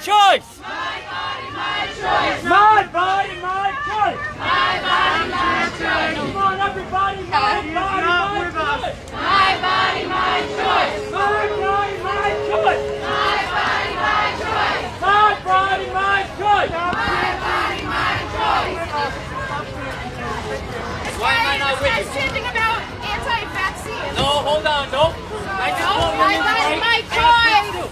choice. My body, my choice. My body, my choice. My body, my choice. Come on, everybody. My body, my choice. My body, my choice. My body, my choice. My body, my choice. My body, my choice. My body, my choice. Why am I not with you? Chanting about anti-vaccine. No, hold on, no. I support My women's body, rights. my I have kids choice. too.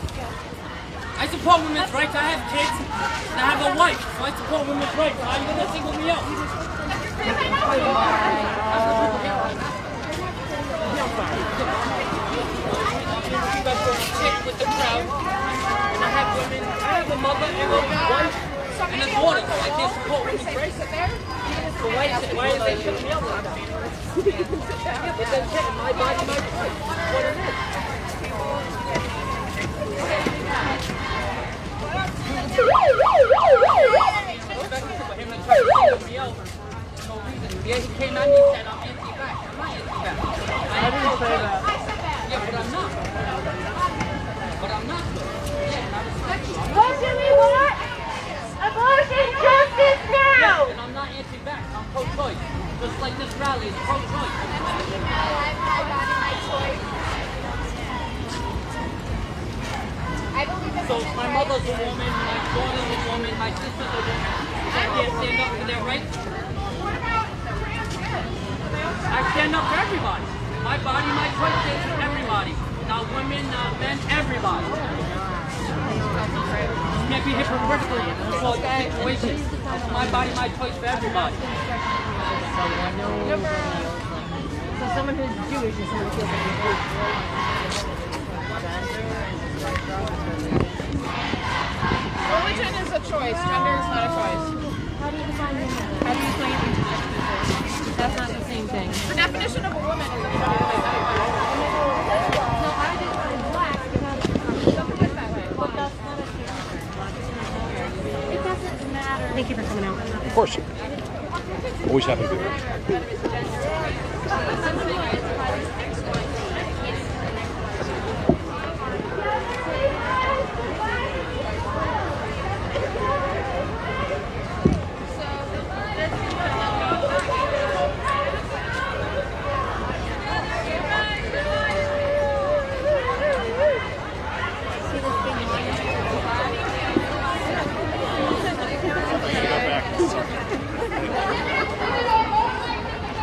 I support women's rights. I have kids and I have a wife, so I support women's rights. How are you gonna single me out? Chick with the crowd, and I have women. I have a mother and a wife and a daughter. I can't support women's rights. So why is they shutting me out like that? Yeah, but then my body, my choice. That's what it is. Yeah, he came at me and said, I'm anti-vax. I'm not anti-vax. I didn't say that. Yeah, but I'm not. But I'm not. What do we want? Abortion justice now! Yeah, and I'm not anti-vax. I'm pro-choice. Just like this rally is pro-choice. My body, my choice. I believe in So my mother's a woman, my daughter's a woman, my sister's a woman. I can't stand up for their rights. I stand up for everybody. My body, my choice is for everybody. Not women, not men, everybody. You can't be hypocritical for the situation. My body, my choice for everybody. So someone who's Jewish is someone who feels like he's Jewish. Religion is a choice. Gender is not a choice. How do you define gender? How do you define intersex? That's not the same thing. The definition of a woman is No, I define black because but that's not a choice. It doesn't matter. Thank you for coming out. Of course. Always happy to do it.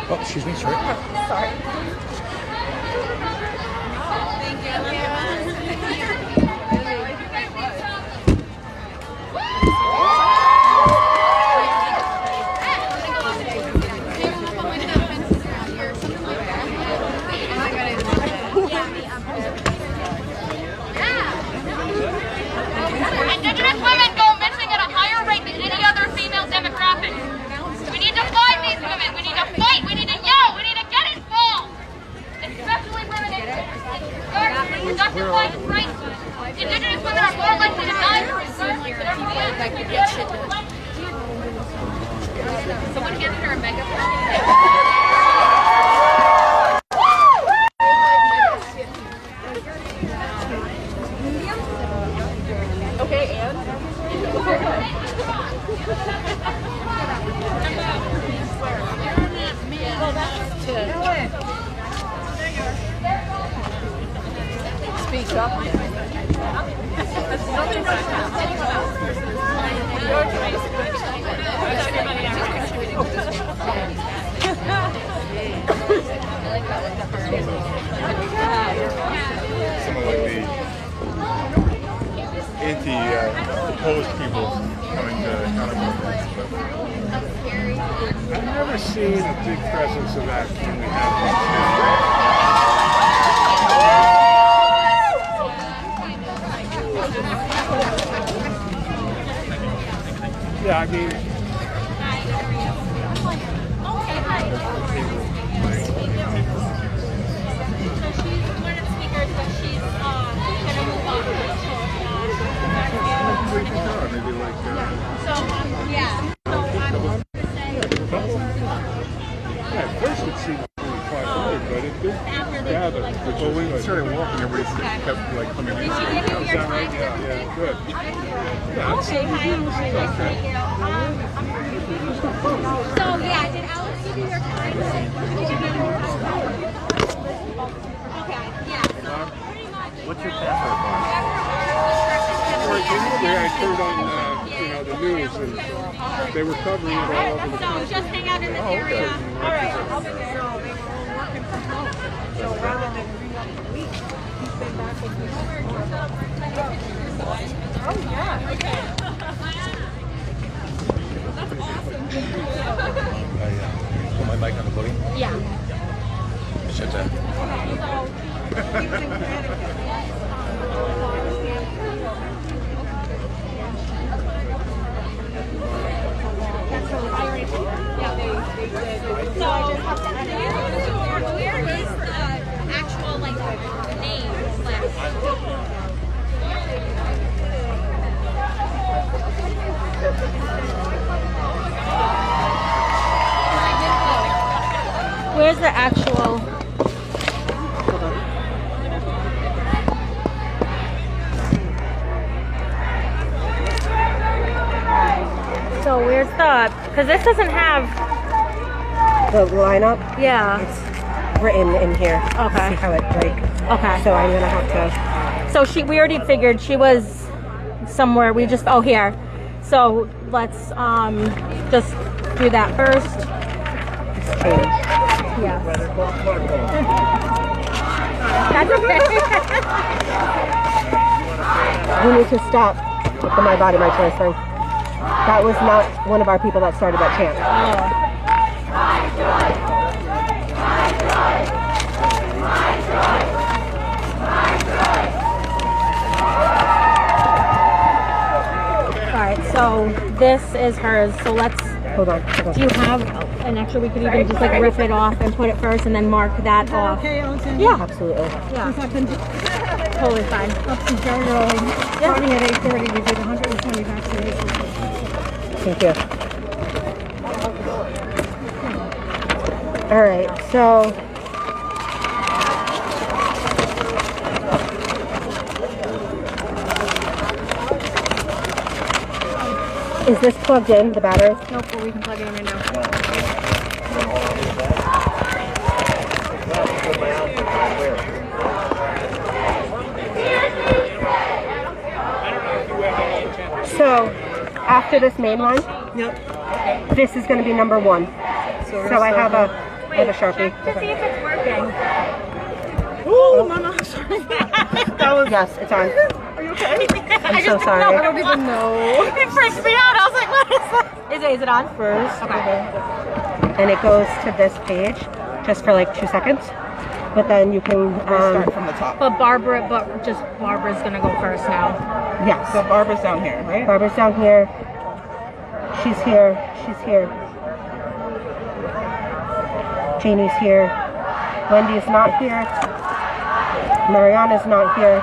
Oh, excuse me, sorry. sorry. Indigenous women go missing at a higher rate than any other female demographic. We need to find these women. We need to fight. We need to yell. We need to get involved. Especially women in reproductive rights. Indigenous women are more likely to die from regardless than everyone else. Someone handed her a megaphone. Okay, and? Speak up. Some of like the anti-opposed people coming to counter. I've never seen a big presence of that when we have yeah, I mean, at first it seemed really quite hard, but it did gather. But when we started walking, everybody kept like coming in. Is that right? Yeah, good. Yeah, Okay, hi, I'm Nice to meet you. So yeah, did Alex give you your time? Did you give yours? Okay, yeah. What's your password, Barb? Yeah, I turned on, the news, and they were covering it all over the So country. just hang out in this area. All right, I'll be there. So they were all working from home. So rather than be up a week, he's been back with me. Oh, yeah. Okay. That's awesome. Put my mic on the podium. Yeah. Shut that. So I just have to edit it. Where is the actual name list? Where's the actual? So where's the? Because this doesn't have. The lineup, Yeah. it's written in here. Okay. See how it Okay. so I'm gonna have to. So we already figured she was somewhere. We just here. So let's just do that first. Change. Yeah. That's okay. We need to stop with the My Body, My Choice thing. That was not one of our people that started that chant. Alright, so this is hers. So let's. Hold on. Do you have an extra? We could even just rip it off and put it first and then mark that off. Yeah, absolutely. Yeah. Totally fine. Starting at 8:30, we did 120 vaccinations. Thank you. All right, so is this plugged in, the battery? Nope, but we can plug it in right now. So after this main one, this is going to be number 1. So I have a Sharpie. To see if it's working. Oh, Mama, sorry. Yes, it's on. Are you okay? I'm so sorry. I don't even know. It freaked me out. I was like, what is that? Is it on? First, Okay. and it goes to this page just for 2 seconds. But then you can Start from the top. But Barbara's gonna go first now. yes. So Barbara's down here, right? Barbara's down here. She's here. She's here. Janie's here. Wendy's not here. Mariana's not here.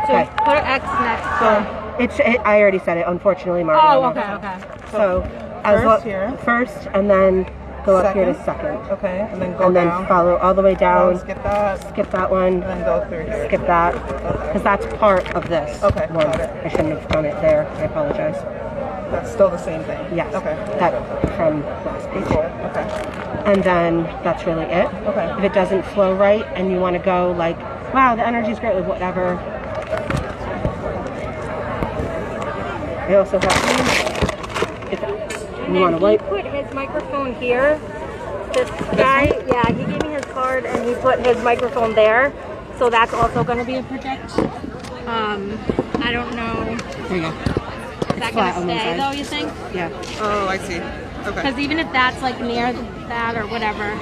So Okay. put an X next to. I already said it. Unfortunately, Mariana. Oh, okay. So First here. First, and then go up here to second. Okay, and then go And then down. follow all the way down. Skip that. Skip that one. And then go through here. Skip that. Because that's part of this Okay, one. got it. I shouldn't have done it there. I apologize. That's still the same thing. Yes. Okay. That from last page. Cool. Okay. And then that's really it. Okay. If it doesn't flow right and you want to go wow, the energy's great with whatever. I also have if you want to wipe. He put his microphone here. This guy, yeah, he gave me his card and he put his microphone there. So that's also going to be a project. I don't know. There you go. Is that going to stay though, you think? Yeah. Oh, I see. Okay. Because even if that's near that or whatever.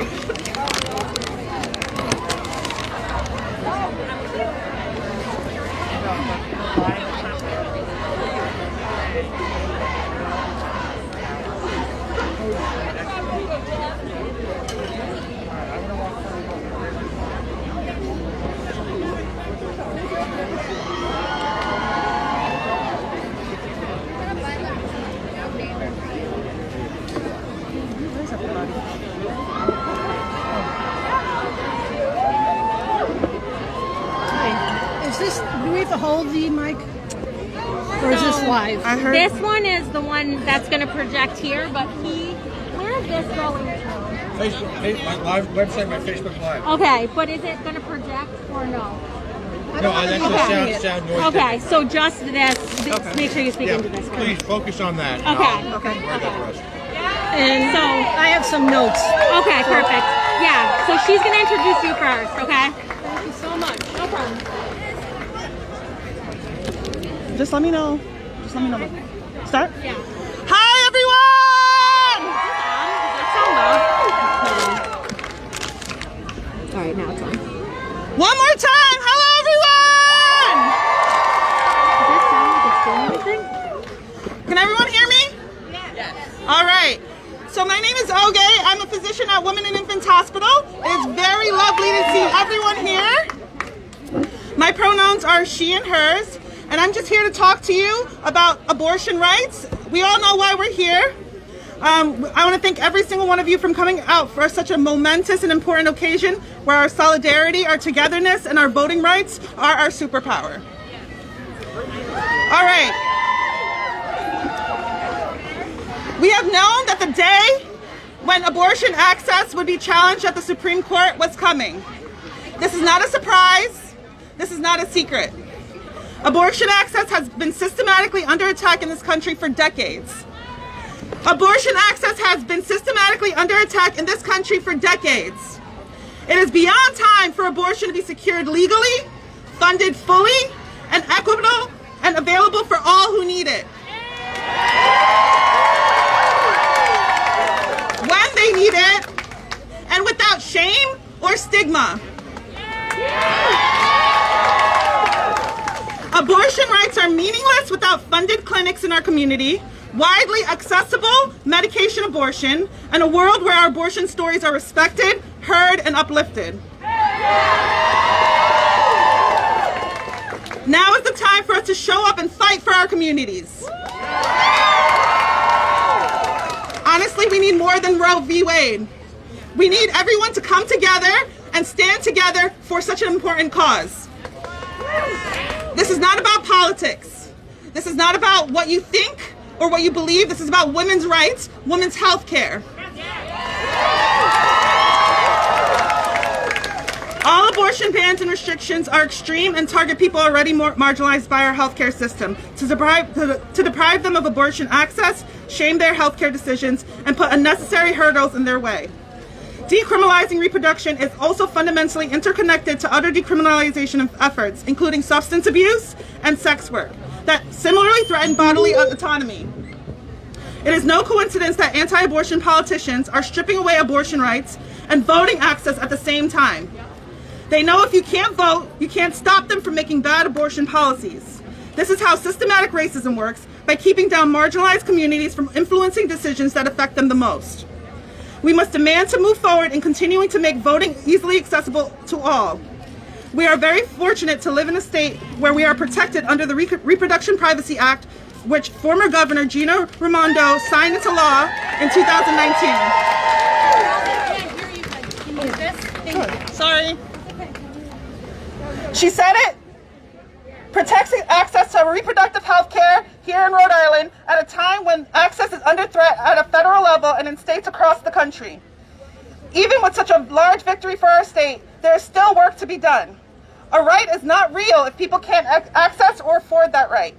Do we have to hold the mic? Or is this live? I heard. This one is the one that's going to project here, but where is this going to? Facebook, my live website, my Facebook Live. Okay, but is it going to project or no? No, I actually sound noise. Okay, so just this. Okay. Make sure you speak into this one. Please focus on that. Okay. Okay. And So, I have some notes. okay, perfect. Yeah, so she's going to introduce you first, okay? Thank you so much. No problem. Just let me know. Just let me know. Start? Yeah. Hi, everyone! All right, now it's on. One more time. Hello, everyone! Does that sound like it's doing anything? Can everyone hear me? Yes. All right. So my name is Oge. I'm a physician at Women and Infants Hospital. It's very lovely to see everyone here. My pronouns are she and hers, and I'm just here to talk to you about abortion rights. We all know why we're here. I want to thank every single one of you for coming out for such a momentous and important occasion where our solidarity, our togetherness, and our voting rights are our superpower. All right. We have known that the day when abortion access would be challenged at the Supreme Court was coming. This is not a surprise. This is not a secret. Abortion access has been systematically under attack in this country for decades. Abortion access has been systematically under attack in this country for decades. It is beyond time for abortion to be secured legally, funded fully, and equitable, and available for all who need it. When they need it, and without shame or stigma. Abortion rights are meaningless without funded clinics in our community, widely accessible medication abortion, and a world where our abortion stories are respected, heard, and uplifted. Now is the time for us to show up and fight for our communities. Honestly, we need more than Roe v. Wade. We need everyone to come together and stand together for such an important cause. This is not about politics. This is not about what you think or what you believe. This is about women's rights, women's health care. All abortion bans and restrictions are extreme and target people already more marginalized by our healthcare system to deprive them of abortion access, shame their healthcare decisions, and put unnecessary hurdles in their way. Decriminalizing reproduction is also fundamentally interconnected to other decriminalization efforts, including substance abuse and sex work, that similarly threaten bodily autonomy. It is no coincidence that anti-abortion politicians are stripping away abortion rights and voting access at the same time. They know if you can't vote, you can't stop them from making bad abortion policies. This is how systematic racism works, by keeping down marginalized communities from influencing decisions that affect them the most. We must demand to move forward in continuing to make voting easily accessible to all. We are very fortunate to live in a state where we are protected under the Reproduction Privacy Act, which former Governor Gina Raimondo signed into law in 2019. Sorry. She said it. Protects access to reproductive health care here in Rhode Island at a time when access is under threat at a federal level and in states across the country. Even with such a large victory for our state, there is still work to be done. A right is not real if people can't access or afford that right.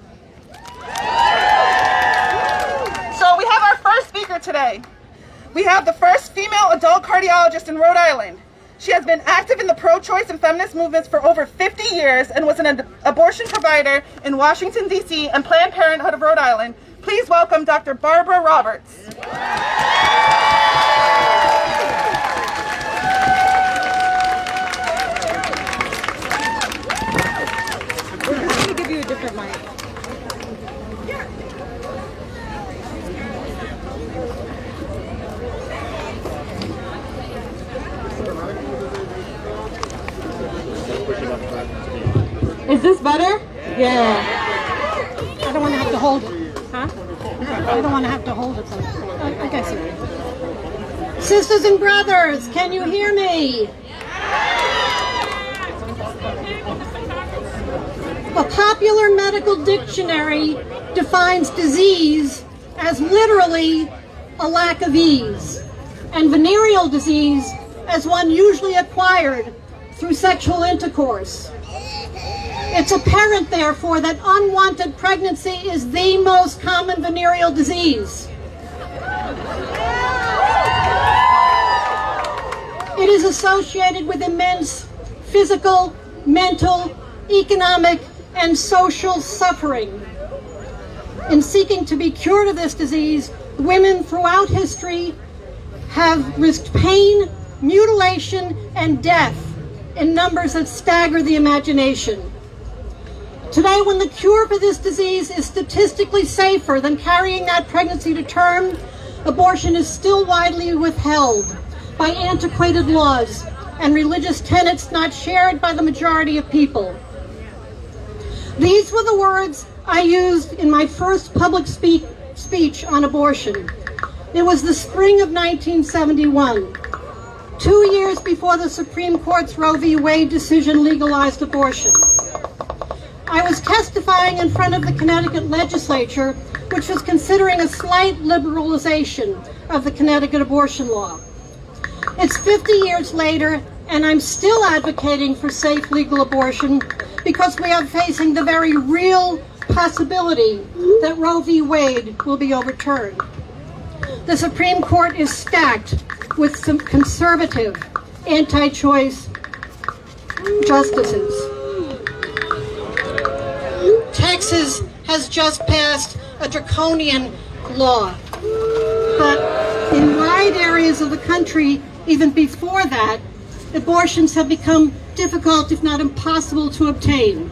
So we have our first speaker today. We have the first female adult cardiologist in Rhode Island. She has been active in the pro-choice and feminist movements for over 50 years and was an abortion provider in Washington, D.C. and Planned Parenthood of Rhode Island. Please welcome Dr. Barbara Roberts. Let me give you a different mic. Is this better? Yeah. I don't want to have to hold it. Huh? I don't want to have to hold it. So I guess it. Sisters and brothers, can you hear me? A popular medical dictionary defines disease as literally a lack of ease, and venereal disease as one usually acquired through sexual intercourse. It's apparent, therefore, that unwanted pregnancy is the most common venereal disease. It is associated with immense physical, mental, economic, and social suffering. In seeking to be cured of this disease, women throughout history have risked pain, mutilation, and death in numbers that stagger the imagination. Today, when the cure for this disease is statistically safer than carrying that pregnancy to term, abortion is still widely withheld by antiquated laws and religious tenets not shared by the majority of people. These were the words I used in my first public speech on abortion. It was the spring of 1971, 2 years before the Supreme Court's Roe v. Wade decision legalized abortion. I was testifying in front of the Connecticut legislature, which was considering a slight liberalization of the Connecticut abortion law. It's 50 years later, and I'm still advocating for safe legal abortion because we are facing the very real possibility that Roe v. Wade will be overturned. The Supreme Court is stacked with some conservative, anti-choice justices. Texas has just passed a draconian law, but in wide areas of the country, even before that, abortions have become difficult, if not impossible, to obtain.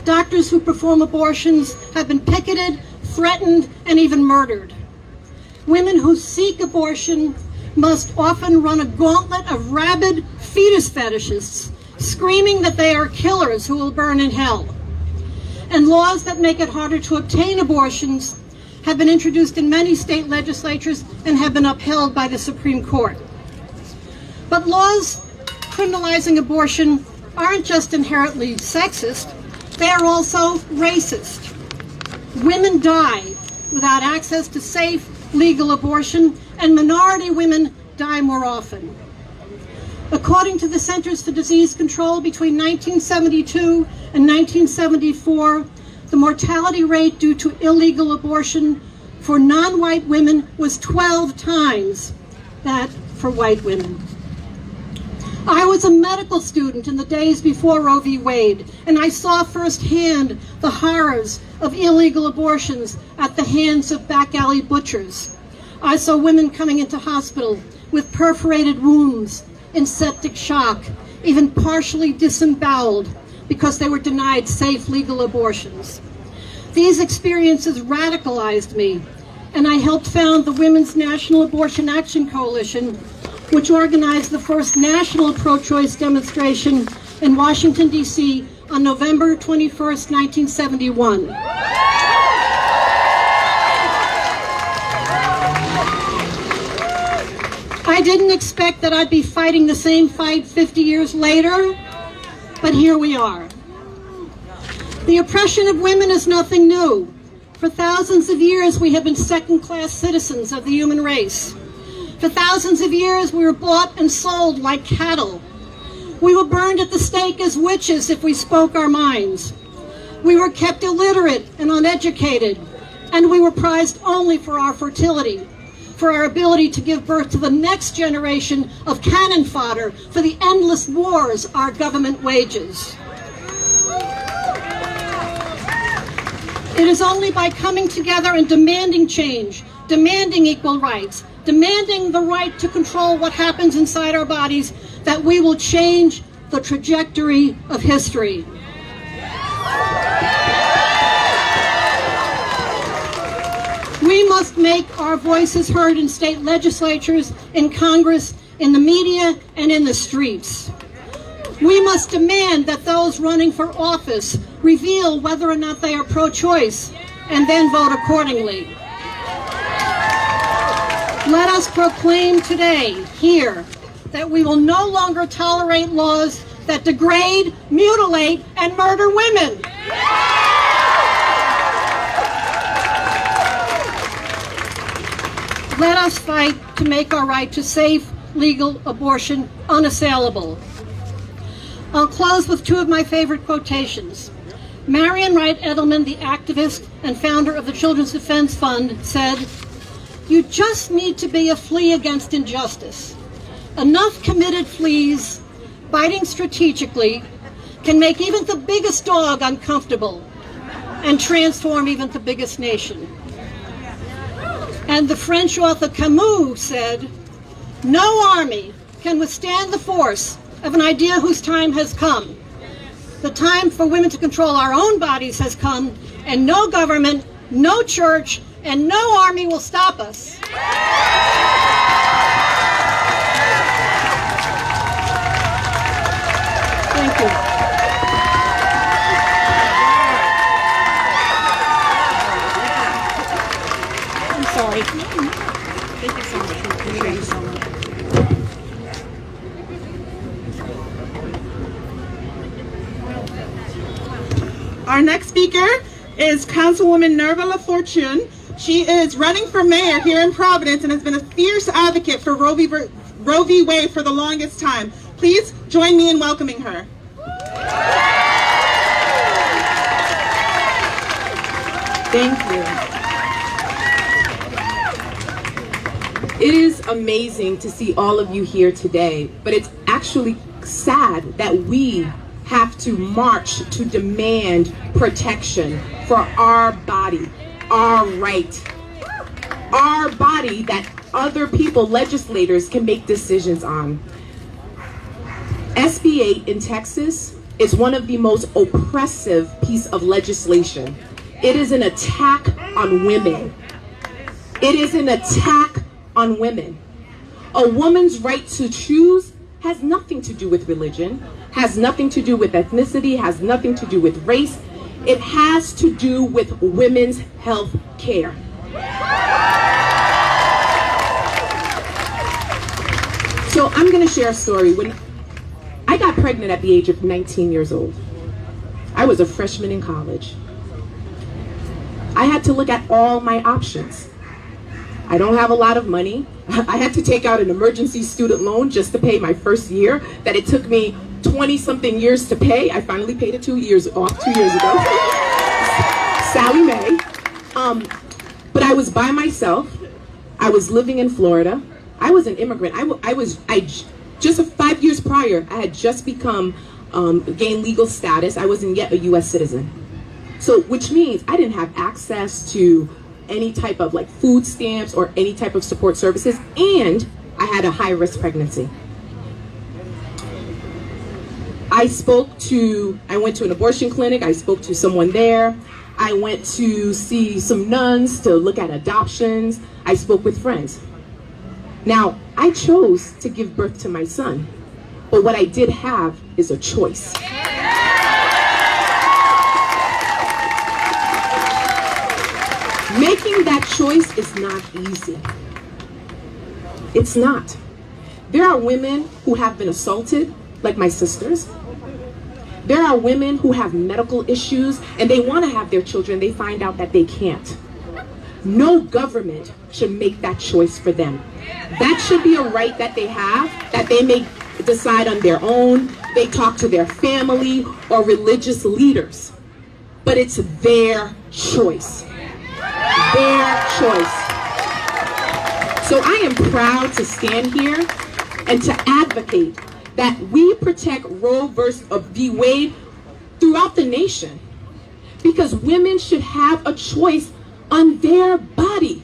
Doctors who perform abortions have been picketed, threatened, and even murdered. Women who seek abortion must often run a gauntlet of rabid fetus fetishists, screaming that they are killers who will burn in hell. And laws that make it harder to obtain abortions have been introduced in many state legislatures and have been upheld by the Supreme Court. But laws criminalizing abortion aren't just inherently sexist, they are also racist. Women die without access to safe, legal abortion, and minority women die more often. According to the Centers for Disease Control, between 1972 and 1974, the mortality rate due to illegal abortion for non-white women was 12 times that for white women. I was a medical student in the days before Roe v. Wade, and I saw firsthand the horrors of illegal abortions at the hands of back alley butchers. I saw women coming into hospital with perforated wounds, in septic shock, even partially disemboweled because they were denied safe legal abortions. These experiences radicalized me, and I helped found the Women's National Abortion Action Coalition, which organized the first national pro-choice demonstration in Washington, D.C. on November 21st, 1971. I didn't expect that I'd be fighting the same fight 50 years later, but here we are. The oppression of women is nothing new. For thousands of years, we have been second-class citizens of the human race. For thousands of years, we were bought and sold like cattle. We were burned at the stake as witches if we spoke our minds. We were kept illiterate and uneducated, and we were prized only for our fertility, for our ability to give birth to the next generation of cannon fodder for the endless wars our government wages. It is only by coming together and demanding change, demanding equal rights, demanding the right to control what happens inside our bodies, that we will change the trajectory of history. We must make our voices heard in state legislatures, in Congress, in the media, and in the streets. We must demand that those running for office reveal whether or not they are pro-choice, and then vote accordingly. Let us proclaim today, here, that we will no longer tolerate laws that degrade, mutilate, and murder women. Let us fight to make our right to safe, legal abortion unassailable. I'll close with two of my favorite quotations. Marian Wright Edelman, the activist and founder of the Children's Defense Fund, said, "You just need to be a flea against injustice. Enough committed fleas, biting strategically, can make even the biggest dog uncomfortable and transform even the biggest nation." And the French author Camus said, "No army can withstand the force of an idea whose time has come. The time for women to control our own bodies has come, and no government, no church, and no army will stop us." Thank you. I'm sorry. Thank you so much. Appreciate you so much. Our next speaker is Councilwoman Nerva LaFortune. She is running for mayor here in Providence and has been a fierce advocate for Roe v. Wade for the longest time. Please join me in welcoming her. Thank you. It is amazing to see all of you here today, but it's actually sad that we have to march to demand protection for our body, our right, our body that other people, legislators, can make decisions on. SB 8 in Texas is one of the most oppressive piece of legislation. It is an attack on women. It is an attack on women. A woman's right to choose has nothing to do with religion, has nothing to do with ethnicity, has nothing to do with race. It has to do with women's health care. So I'm going to share a story. When I got pregnant at the age of 19 years old, I was a freshman in college. I had to look at all my options. I don't have a lot of money. I had to take out an emergency student loan just to pay my first year that it took me 20-something years to pay. I finally paid it 2 years off 2 years ago. Sally Mae. But I was by myself. I was living in Florida. I was an immigrant. Just 5 years prior, I had just gained legal status. I wasn't yet a U.S. citizen. So, which means I didn't have access to any type of like food stamps or any type of support services, and I had a high-risk pregnancy. I went to an abortion clinic. I spoke to someone there. I went to see some nuns to look at adoptions. I spoke with friends. Now, I chose to give birth to my son, but what I did have is a choice. Making that choice is not easy. It's not. There are women who have been assaulted, like my sisters. There are women who have medical issues and they want to have their children. They find out that they can't. No government should make that choice for them. That should be a right that they have, that they may decide on their own. They talk to their family or religious leaders. But it's their choice. Their choice. So I am proud to stand here and to advocate that we protect Roe v. Wade throughout the nation, because women should have a choice on their body.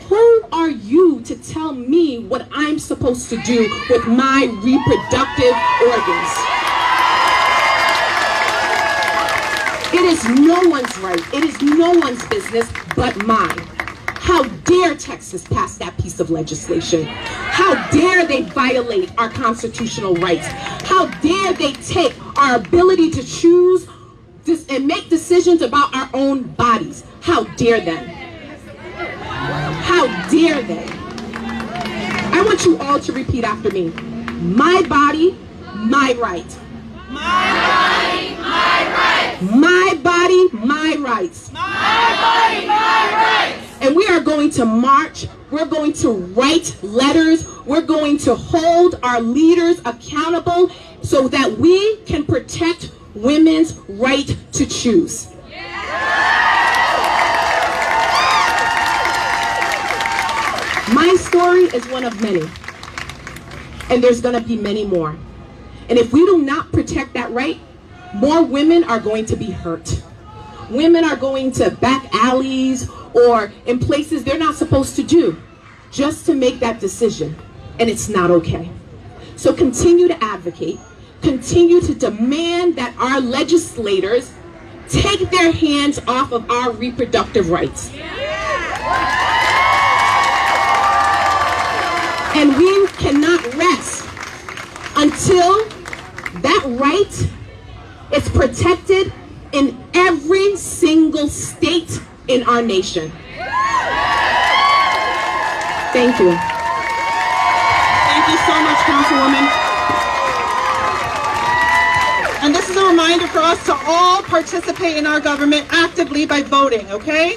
Who are you to tell me what I'm supposed to do with my reproductive organs? It is no one's right. It is no one's business but mine. How dare Texas pass that piece of legislation? How dare they violate our constitutional rights? How dare they take our ability to choose this and make decisions about our own bodies? How dare them? How dare they? I want you all to repeat after me. My body, my right. My body, my right. My body, my rights. My body, my rights. And we are going to march. We're going to write letters. We're going to hold our leaders accountable so that we can protect women's right to choose. My story is one of many, and there's going to be many more. And if we do not protect that right, more women are going to be hurt. Women are going to back alleys or in places they're not supposed to do just to make that decision, and it's not okay. So continue to advocate, continue to demand that our legislators take their hands off of our reproductive rights. And we cannot rest until that right is protected in every single state in our nation. Thank you. Thank you so much, Councilwoman. And this is a reminder for us to all participate in our government actively by voting, okay?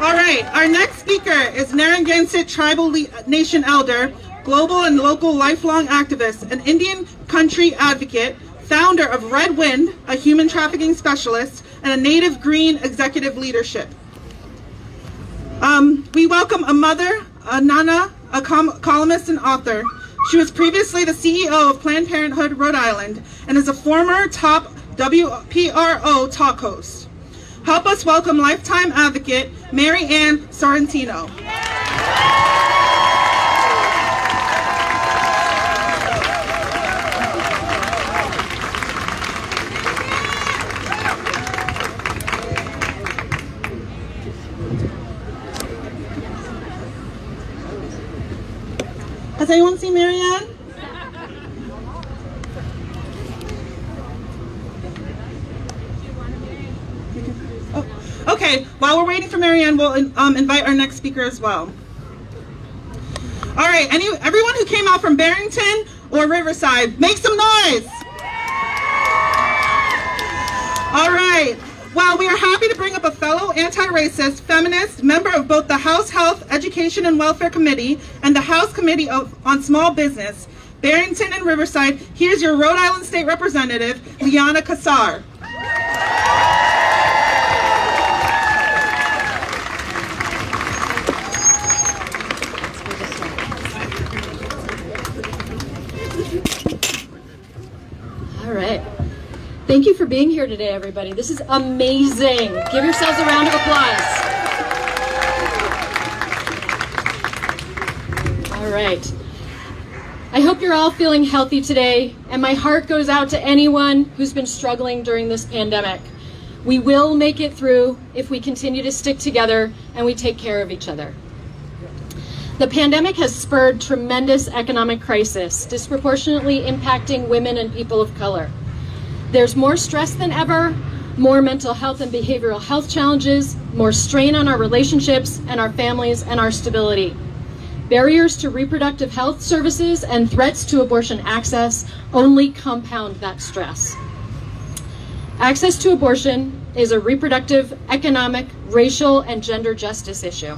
All right, our next speaker is Narragansett Tribal Nation Elder, global and local lifelong activist, an Indian country advocate, founder of Red Wind, a human trafficking specialist, and a Native Green executive leadership. We welcome a mother, Nana, a columnist and author. She was previously the CEO of Planned Parenthood, Rhode Island, and is a former top WPRO talk host. Help us welcome lifetime advocate, Mary Ann Sorrentino. Has anyone seen Mary Ann? Oh, okay, while we're waiting for Mary Ann, we'll invite our next speaker as well. All right, everyone who came out from Barrington or Riverside, make some noise. All right. Well, we are happy to bring up a fellow anti-racist, feminist, member of both the House Health, Education, and Welfare Committee and the House Committee on Small Business, Barrington and Riverside. Here's your Rhode Island State Representative, Liana Kassar. All right. Thank you for being here today, everybody. This is amazing. Give yourselves a round of applause. All right. I hope you're all feeling healthy today, and my heart goes out to anyone who's been struggling during this pandemic. We will make it through if we continue to stick together and we take care of each other. The pandemic has spurred tremendous economic crisis, disproportionately impacting women and people of color. There's more stress than ever, more mental health and behavioral health challenges, more strain on our relationships and our families and our stability. Barriers to reproductive health services and threats to abortion access only compound that stress. Access to abortion is a reproductive, economic, racial, and gender justice issue.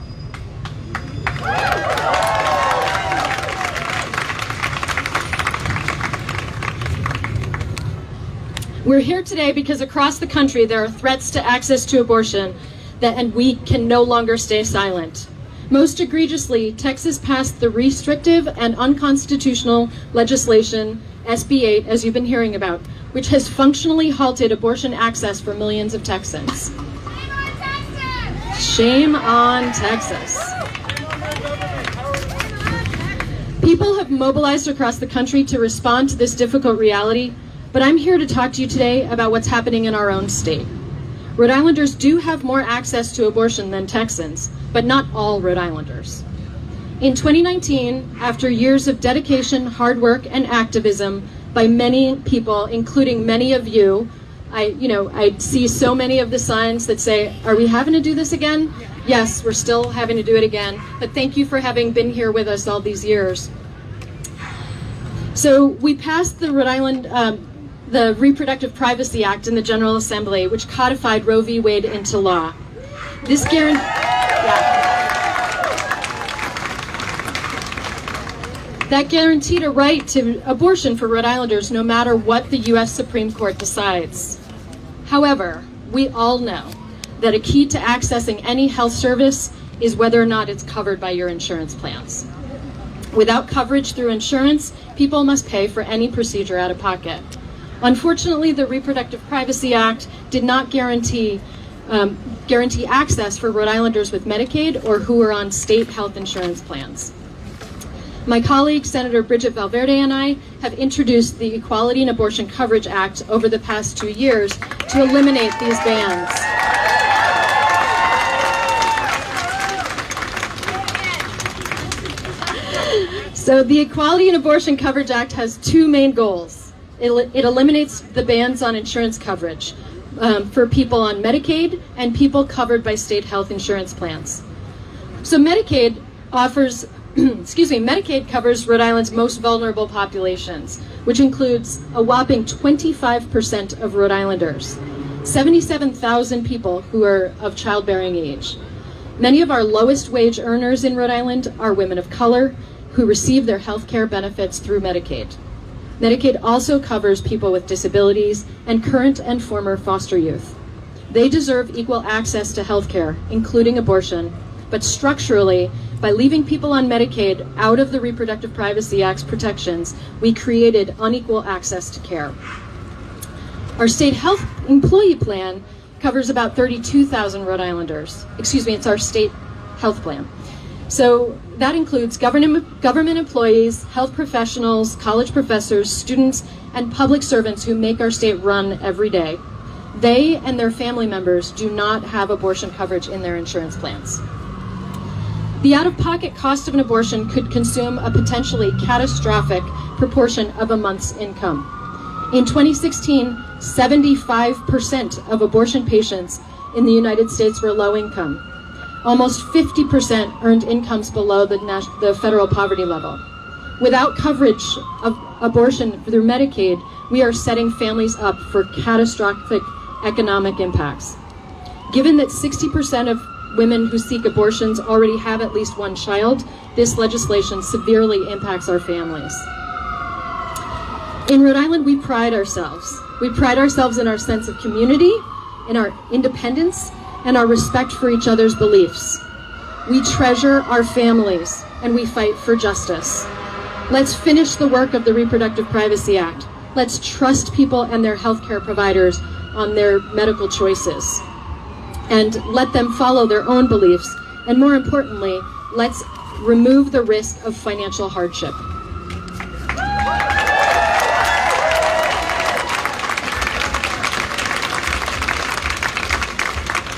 We're here today because across the country there are threats to access to abortion and we can no longer stay silent. Most egregiously, Texas passed the restrictive and unconstitutional legislation, SB 8, as you've been hearing about, which has functionally halted abortion access for millions of Texans. Shame on Texas. People have mobilized across the country to respond to this difficult reality, but I'm here to talk to you today about what's happening in our own state. Rhode Islanders do have more access to abortion than Texans, but not all Rhode Islanders. In 2019, after years of dedication, hard work, and activism by many people, including many of you, I see so many of the signs that say, are we having to do this again? Yes, we're still having to do it again, but thank you for having been here with us all these years. So we passed the Rhode Island the Reproductive Privacy Act in the General Assembly, which codified Roe v. Wade into law. This that guaranteed a right to abortion for Rhode Islanders no matter what the U.S. Supreme Court decides. However, we all know that a key to accessing any health service is whether or not it's covered by your insurance plans. Without coverage through insurance, people must pay for any procedure out of pocket. Unfortunately, the Reproductive Privacy Act did not guarantee access for Rhode Islanders with Medicaid or who are on state health insurance plans. My colleague, Senator Bridget Valverde, and I have introduced the Equality and Abortion Coverage Act over the past 2 years to eliminate these bans. So the Equality and Abortion Coverage Act has two main goals. It eliminates the bans on insurance coverage for people on Medicaid and people covered by state health insurance plans. So Medicaid offers, Medicaid covers Rhode Island's most vulnerable populations, which includes a whopping 25% of Rhode Islanders, 77,000 people who are of childbearing age. Many of our lowest wage earners in Rhode Island are women of color who receive their health care benefits through Medicaid. Medicaid also covers people with disabilities and current and former foster youth. They deserve equal access to health care, including abortion, but structurally, by leaving people on Medicaid out of the Reproductive Privacy Act's protections, we created unequal access to care. Our state health employee plan covers about 32,000 Rhode Islanders. It's our state health plan. So that includes government employees, health professionals, college professors, students, and public servants who make our state run every day. They and their family members do not have abortion coverage in their insurance plans. The out-of-pocket cost of an abortion could consume a potentially catastrophic proportion of a month's income. In 2016, 75% of abortion patients in the United States were low income. Almost 50% earned incomes below the federal poverty level. Without coverage of abortion through Medicaid, we are setting families up for catastrophic economic impacts. Given that 60% of women who seek abortions already have at least one child, this legislation severely impacts our families. In Rhode Island, we pride ourselves. We pride ourselves in our sense of community, in our independence, and our respect for each other's beliefs. We treasure our families, and we fight for justice. Let's finish the work of the Reproductive Privacy Act. Let's trust people and their healthcare providers on their medical choices, and let them follow their own beliefs. And more importantly, let's remove the risk of financial hardship.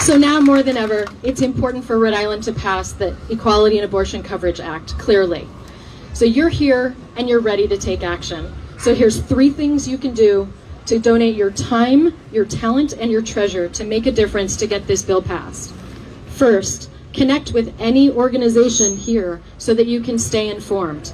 So now more than ever, it's important for Rhode Island to pass the Equality and Abortion Coverage Act, clearly. So you're here and you're ready to take action. So here's 3 things you can do to donate your time, your talent, and your treasure to make a difference to get this bill passed. First, connect with any organization here so that you can stay informed.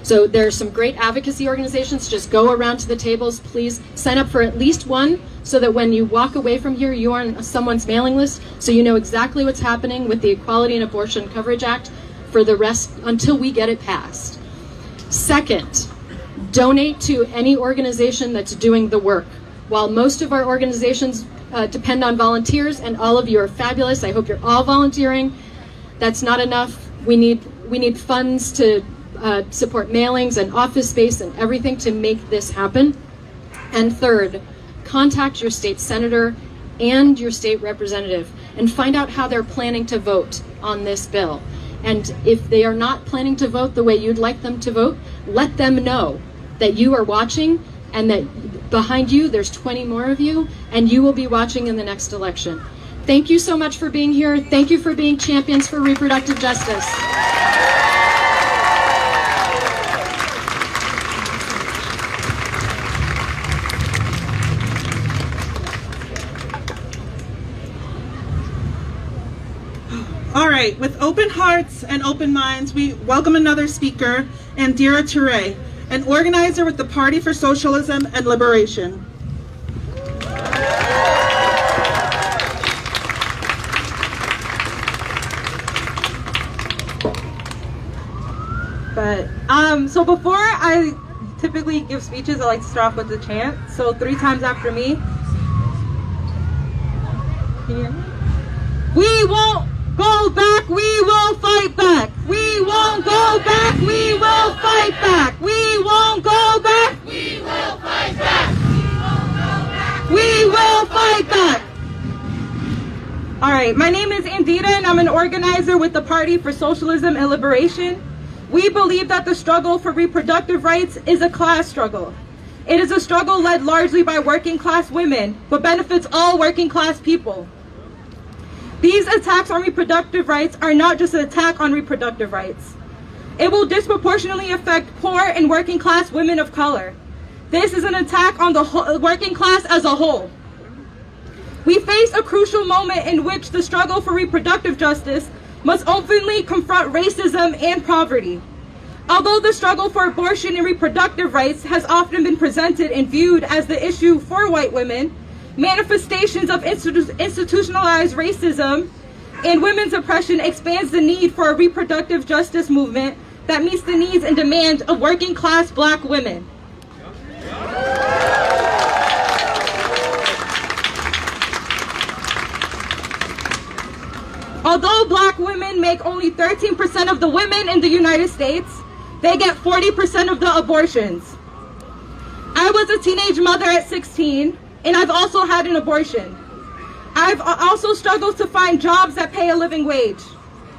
So there are some great advocacy organizations. Just go around to the tables. Please sign up for at least one so that when you walk away from here, you are on someone's mailing list so you know exactly what's happening with the Equality and Abortion Coverage Act for the rest until we get it passed. Second, donate to any organization that's doing the work. While most of our organizations depend on volunteers, and all of you are fabulous, I hope you're all volunteering, that's not enough. We need funds to support mailings and office space and everything to make this happen. And third, contact your state senator and your state representative and find out how they're planning to vote on this bill. And if they are not planning to vote the way you'd like them to vote, let them know that you are watching and that behind you there's 20 more of you and you will be watching in the next election. Thank you so much for being here. Thank you for being champions for reproductive justice. All right, with open hearts and open minds, we welcome another speaker, Indira Toure. an organizer with the Party for Socialism and Liberation. But so before I typically give speeches, I like to start off with a chant. So 3 times after me. Can you hear me? We won't go back, we will fight back. We won't go back, we will fight back. We won't go back, we will fight back. We will fight back. All right, my name is Andita and I'm an organizer with the Party for Socialism and Liberation. We believe that the struggle for reproductive rights is a class struggle. It is a struggle led largely by working class women, but benefits all working class people. These attacks on reproductive rights are not just an attack on reproductive rights. It will disproportionately affect poor and working class women of color. This is an attack on the working class as a whole. We face a crucial moment in which the struggle for reproductive justice must openly confront racism and poverty. Although the struggle for abortion and reproductive rights has often been presented and viewed as the issue for white women, manifestations of institutionalized racism and women's oppression expands the need for a reproductive justice movement that meets the needs and demands of working class Black women. Although Black women make only 13% of the women in the United States, they get 40% of the abortions. I was a teenage mother at 16, and I've also had an abortion. I've also struggled to find jobs that pay a living wage.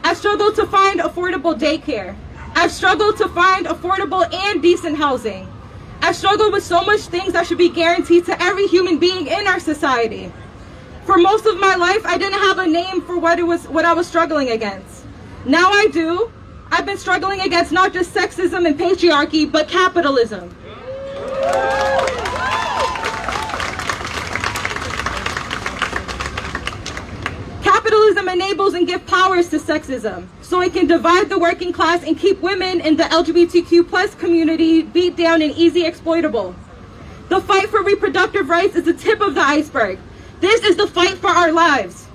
I've struggled to find affordable daycare. I've struggled to find affordable and decent housing. I've struggled with so much things that should be guaranteed to every human being in our society. For most of my life, I didn't have a name for what I was struggling against. Now I do. I've been struggling against not just sexism and patriarchy, but capitalism. Capitalism enables and gives powers to sexism, so it can divide the working class and keep women in the LGBTQ+ community beat down and easy exploitable. The fight for reproductive rights is the tip of the iceberg. This is the fight for our lives.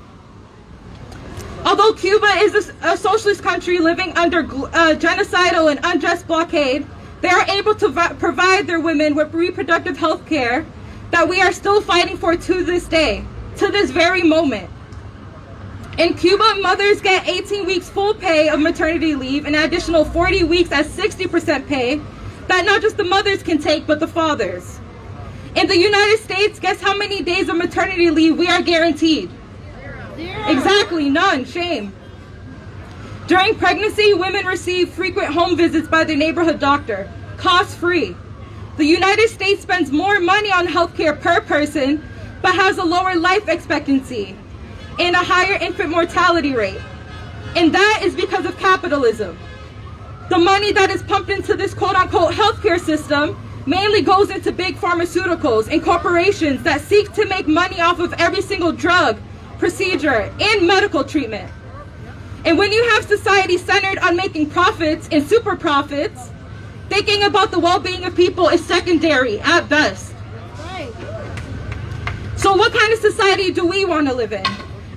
Although Cuba is a socialist country living under genocidal and unjust blockade, they are able to provide their women with reproductive health care that we are still fighting for to this day, to this very moment. In Cuba, mothers get 18 weeks full pay of maternity leave and an additional 40 weeks at 60% pay that not just the mothers can take, but the fathers. In the United States, guess how many days of maternity leave we are guaranteed? 0. Exactly, none, shame. During pregnancy, women receive frequent home visits by their neighborhood doctor, cost-free. The United States spends more money on healthcare per person, but has a lower life expectancy and a higher infant mortality rate. And that is because of capitalism. The money that is pumped into this quote-unquote healthcare system mainly goes into big pharmaceuticals and corporations that seek to make money off of every single drug, procedure, and medical treatment. And when you have society centered on making profits and super profits, thinking about the well-being of people is secondary at best. So what kind of society do we want to live in?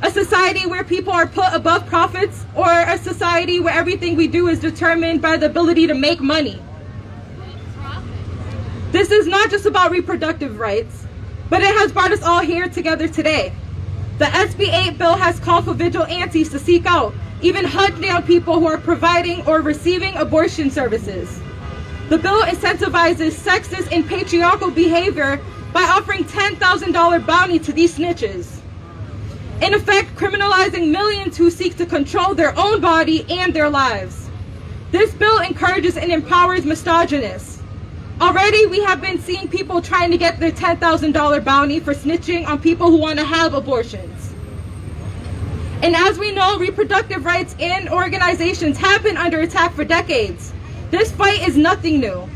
A society where people are put above profits, or a society where everything we do is determined by the ability to make money? This is not just about reproductive rights, but it has brought us all here together today. The SB 8 bill has called for vigilantes to seek out, even hunt down people who are providing or receiving abortion services. The bill incentivizes sexist and patriarchal behavior by offering $10,000 bounty to these snitches. In effect, criminalizing millions who seek to control their own body and their lives. This bill encourages and empowers misogynists. Already, we have been seeing people trying to get their $10,000 bounty for snitching on people who want to have abortions. And as we know, reproductive rights and organizations have been under attack for decades. This fight is nothing new.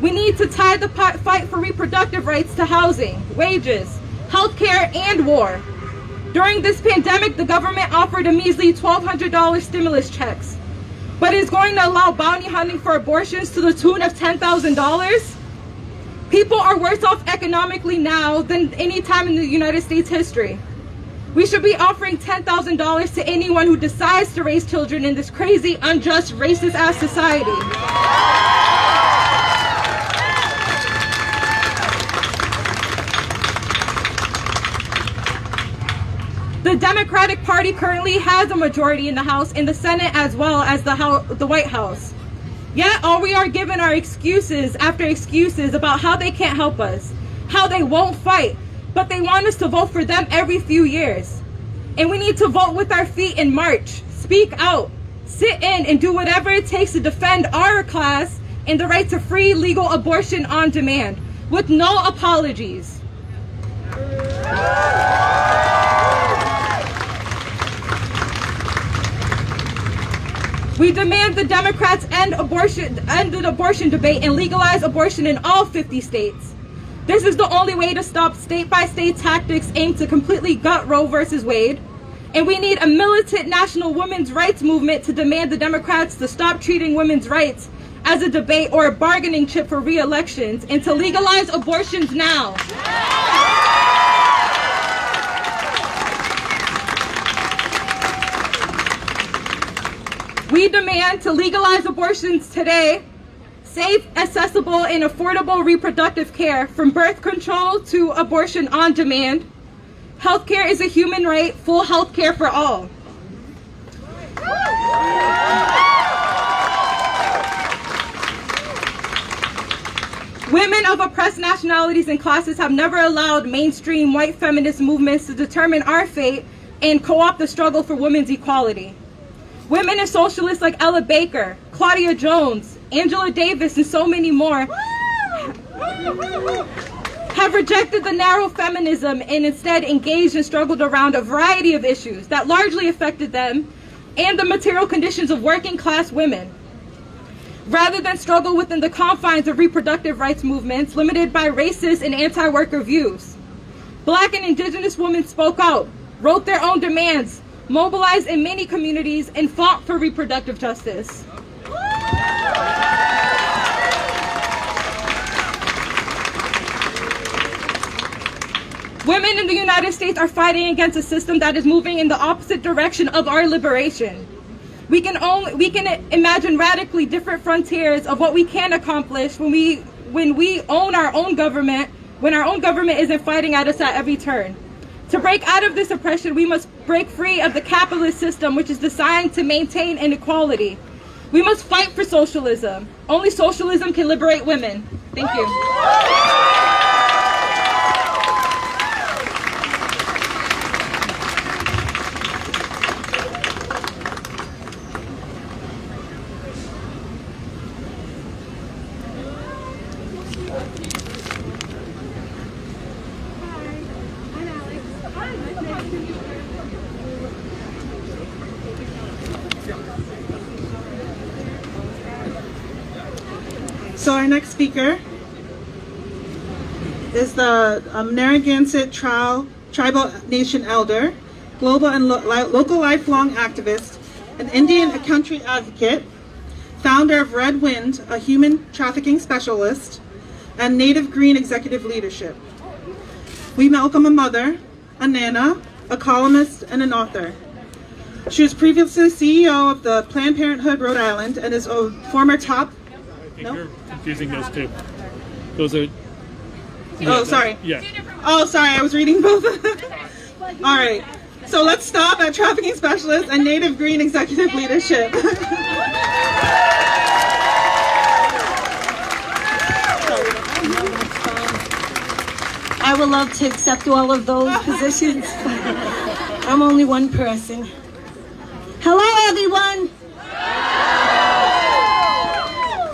We need to tie the fight for reproductive rights to housing, wages, healthcare, and war. During this pandemic, the government offered a measly $1,200 stimulus checks. but is going to allow bounty hunting for abortions to the tune of $10,000? People are worse off economically now than any time in the United States history. We should be offering $10,000 to anyone who decides to raise children in this crazy, unjust, racist-ass society. The Democratic Party currently has a majority in the House, in the Senate, as well as the White House. Yet all we are given are excuses after excuses about how they can't help us, how they won't fight, but they want us to vote for them every few years. And we need to vote with our feet and march, speak out, sit in and do whatever it takes to defend our class and the right to free legal abortion on demand, with no apologies. We demand the Democrats end the abortion debate and legalize abortion in all 50 states. This is the only way to stop state-by-state tactics aimed to completely gut Roe versus Wade. And we need a militant national women's rights movement to demand the Democrats to stop treating women's rights as a debate or a bargaining chip for re-elections and to legalize abortions now. We demand to legalize abortions today, safe, accessible, and affordable reproductive care from birth control to abortion on demand. Healthcare is a human right, full health care for all. Women of oppressed nationalities and classes have never allowed mainstream white feminist movements to determine our fate and co-opt the struggle for women's equality. Women and socialists like Ella Baker, Claudia Jones, Angela Davis, and so many more have rejected the narrow feminism and instead engaged and struggled around a variety of issues that largely affected them and the material conditions of working class women, rather than struggle within the confines of reproductive rights movements limited by racist and anti-worker views. Black and indigenous women spoke out, wrote their own demands, mobilized in many communities, and fought for reproductive justice. Women in the United States are fighting against a system that is moving in the opposite direction of our liberation. We can imagine radically different frontiers of what we can accomplish when we own our own government, when our own government isn't fighting at us at every turn. To break out of this oppression, we must break free of the capitalist system, which is designed to maintain inequality. We must fight for socialism. Only socialism can liberate women. Thank you. So our next speaker is the Narragansett Tribal Nation Elder, global and local lifelong activist, an Indian country advocate, founder of Red Wind, a human trafficking specialist, and Native Green executive leadership. We welcome a mother, a nana, a columnist, and an author. She was previously CEO of the Planned Parenthood Rhode Island and is a former top... You're confusing those two. Those are... Oh, sorry. Yeah. Oh, sorry, I was reading both. All right. So let's stop at trafficking specialist and Native Green executive leadership. I would love to accept all of those positions. I'm only one person. Hello, everyone.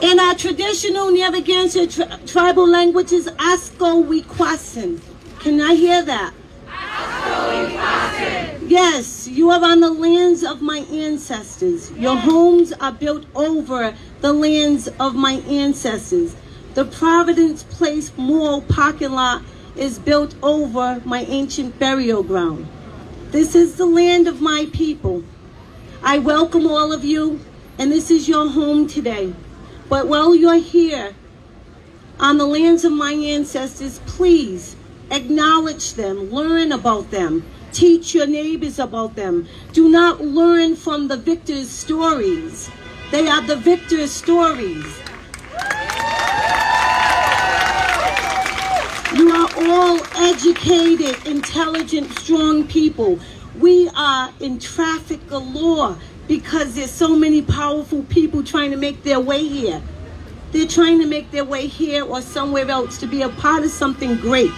In our traditional Narragansett tribal languages, Asko Wikwasin. Can I hear that? Yes, you are on the lands of my ancestors. Your homes are built over the lands of my ancestors. The Providence Place Mall parking lot is built over my ancient burial ground. This is the land of my people. I welcome all of you and this is your home today. But while you're here on the lands of my ancestors, please acknowledge them, learn about them, teach your neighbors about them. Do not learn from the victors' stories. They are the victors' stories. You are all educated, intelligent, strong people. We are in traffic galore because there's so many powerful people trying to make their way here. They're trying to make their way here or somewhere else to be a part of something great.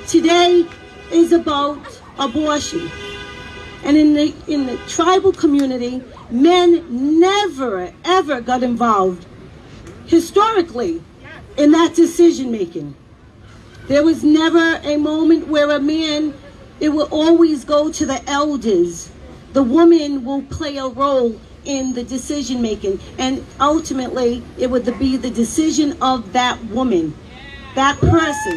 Today is about abortion. And in the tribal community, men never, ever got involved historically in that decision making. There was never a moment where a man, it will always go to the elders. The woman will play a role in the decision making, and ultimately it would be the decision of that woman, that person.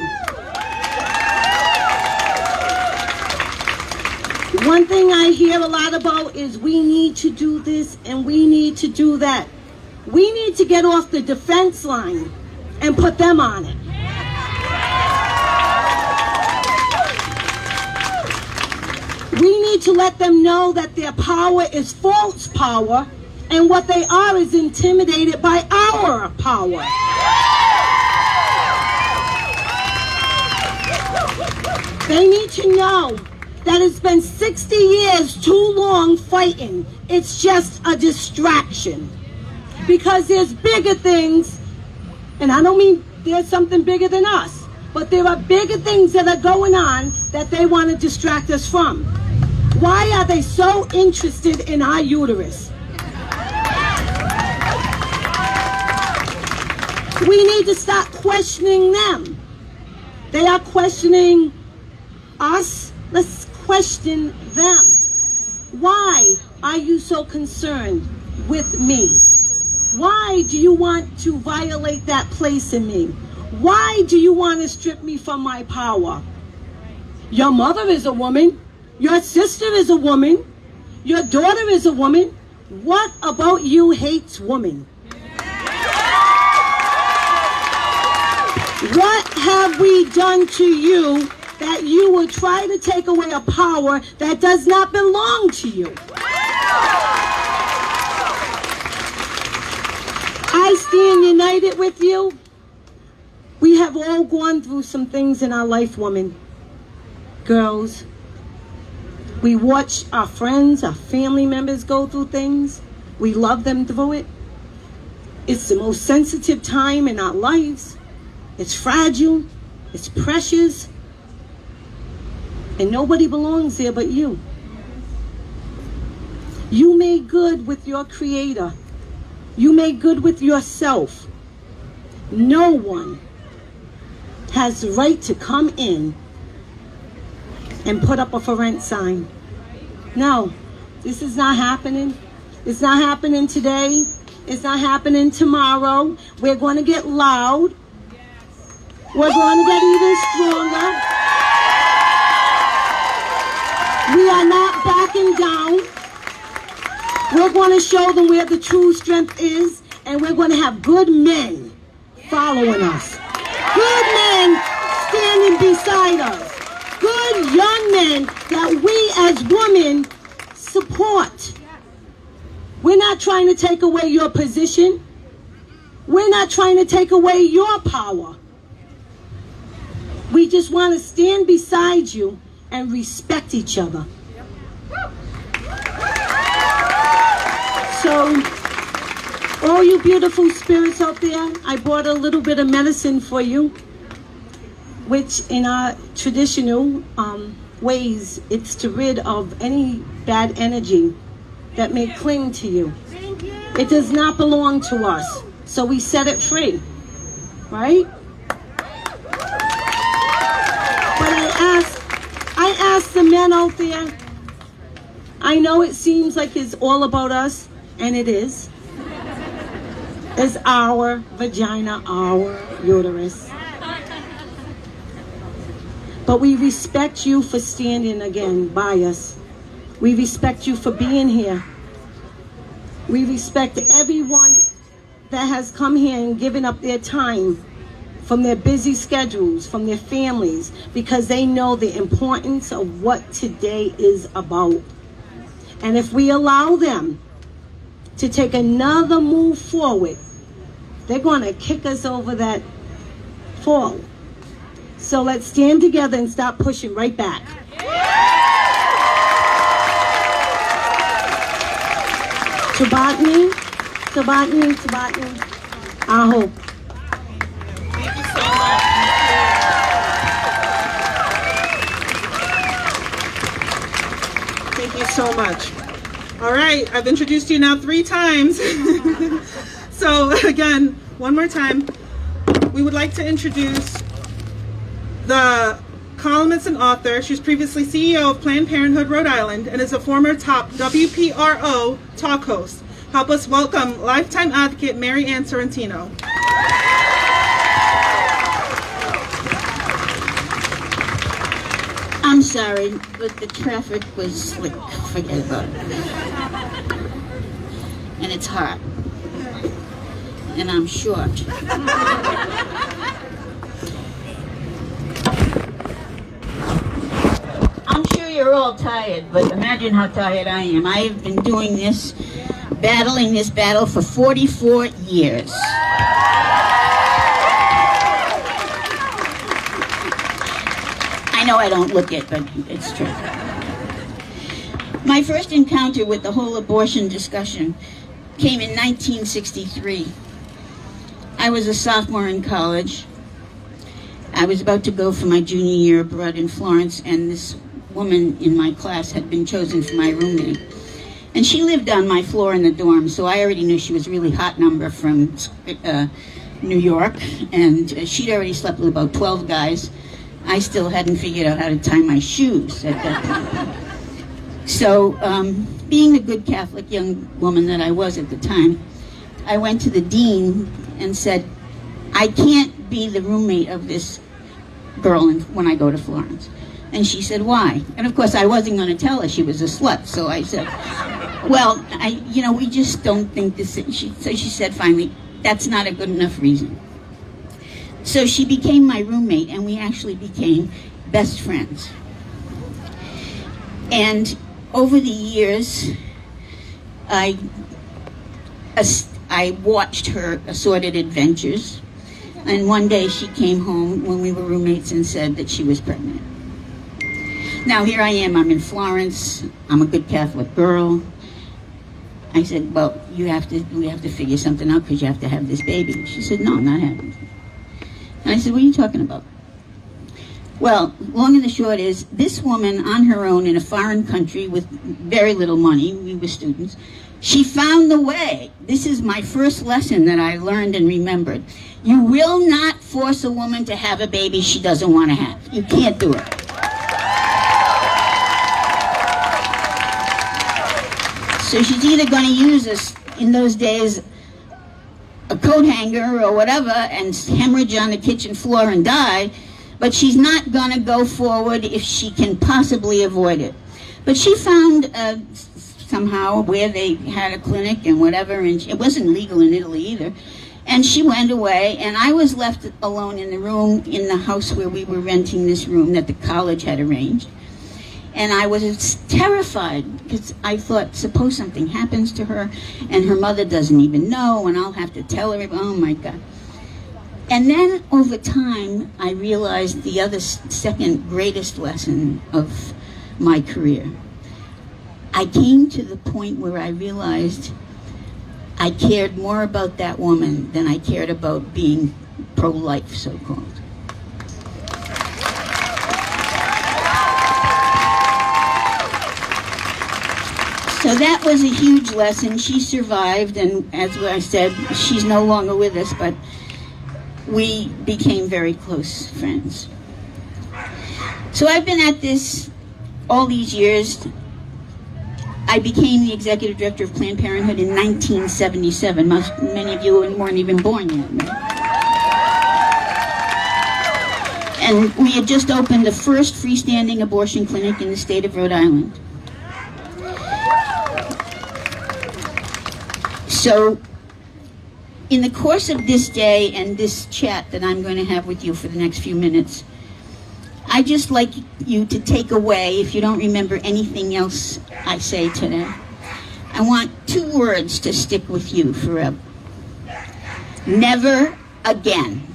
One thing I hear a lot about is we need to do this and we need to do that. We need to get off the defense line and put them on it. We need to let them know that their power is false power, and what they are is intimidated by our power. They need to know that it's been 60 years too long fighting. It's just a distraction. Because there's bigger things, and I don't mean there's something bigger than us, but there are bigger things that are going on that they want to distract us from. Why are they so interested in our uterus? We need to stop questioning them. They are questioning us. Let's question them. Why are you so concerned with me? Why do you want to violate that place in me? Why do you want to strip me from my power? Your mother is a woman. Your sister is a woman. Your daughter is a woman. What about you hates women? What have we done to you that you will try to take away a power that does not belong to you? I stand united with you. We have all gone through some things in our life, women, girls. We watch our friends, our family members go through things. We love them through it. It's the most sensitive time in our lives. It's fragile. It's precious. And nobody belongs there but you. You made good with your Creator. You made good with yourself. No one has the right to come in and put up a for rent sign. No, this is not happening. It's not happening today. It's not happening tomorrow. We're going to get loud. We're going to get even stronger. We are not backing down. We're going to show them where the true strength is, and we're going to have good men following us. Good men standing beside us. Good young men that we as women support. We're not trying to take away your position. We're not trying to take away your power. We just want to stand beside you and respect each other. So, all you beautiful spirits out there, I brought a little bit of medicine for you, which in our traditional ways, it's to rid of any bad energy that may cling to you. It does not belong to us, so we set it free, right? But I ask the men out there, I know it seems like it's all about us, and it is. It's our vagina, our uterus. But we respect you for standing again by us. We respect you for being here. We respect everyone that has come here and given up their time from their busy schedules, from their families, because they know the importance of what today is about. And if we allow them to take another move forward, they're going to kick us over that fall. So let's stand together and stop pushing right back. Tabatni, Tabatni, Tabatni, Aho. Thank you so much. Thank you so much. All right, I've introduced you now 3 times. So again, one more time, we would like to introduce the columnist and author. She was previously CEO of Planned Parenthood Rhode Island and is a former top WPRO talk host. Help us welcome lifetime advocate Mary Ann Sorrentino. I'm sorry, but the traffic was slick. Forget about it. And it's hot. And I'm short. I'm sure you're all tired, but imagine how tired I am. I have been doing this, battling this battle for 44 years. I know I don't look it, but it's true. My first encounter with the whole abortion discussion came in 1963. I was a sophomore in college. I was about to go for my junior year abroad in Florence, and this woman in my class had been chosen for my roommate. And she lived on my floor in the dorm, so I already knew she was a really hot number from New York, and she'd already slept with about 12 guys. I still hadn't figured out how to tie my shoes at that point. So, being the good Catholic young woman that I was at the time, I went to the dean and said, I can't be the roommate of this girl when I go to Florence. And she said, why? And of course I wasn't going to tell her she was a slut, so I said, well, we just don't think this. So she said finally, that's not a good enough reason. So she became my roommate, and we actually became best friends. And over the years, I watched her assorted adventures, and one day she came home when we were roommates and said that she was pregnant. Now here I am, I'm in Florence, I'm a good Catholic girl. I said, well, we have to figure something out because you have to have this baby. She said, no, I'm not having it. And I said, what are you talking about? Well, long and the short is, this woman on her own in a foreign country with very little money, we were students, she found the way. This is my first lesson that I learned and remembered. You will not force a woman to have a baby she doesn't want to have. You can't do it. So she's either going to use us, in those days, a coat hanger or whatever, and hemorrhage on the kitchen floor and die, but she's not going to go forward if she can possibly avoid it. But she found somehow where they had a clinic and whatever, and it wasn't legal in Italy either. And she went away, and I was left alone in the room in the house where we were renting this room that the college had arranged. And I was terrified because I thought, suppose something happens to her and her mother doesn't even know, and I'll have to tell her. Oh my God. And then over time, I realized the other second greatest lesson of my career. I came to the point where I realized I cared more about that woman than I cared about being pro-life, so-called. So that was a huge lesson. She survived, and as I said, she's no longer with us, but we became very close friends. So I've been at this all these years. I became the executive director of Planned Parenthood in 1977. Many of you weren't even born yet, right? And we had just opened the first freestanding abortion clinic in the state of Rhode Island. So, in the course of this day and this chat that I'm going to have with you for the next few minutes, I'd just like you to take away, if you don't remember anything else I say today, I want 2 words to stick with you forever. Never again.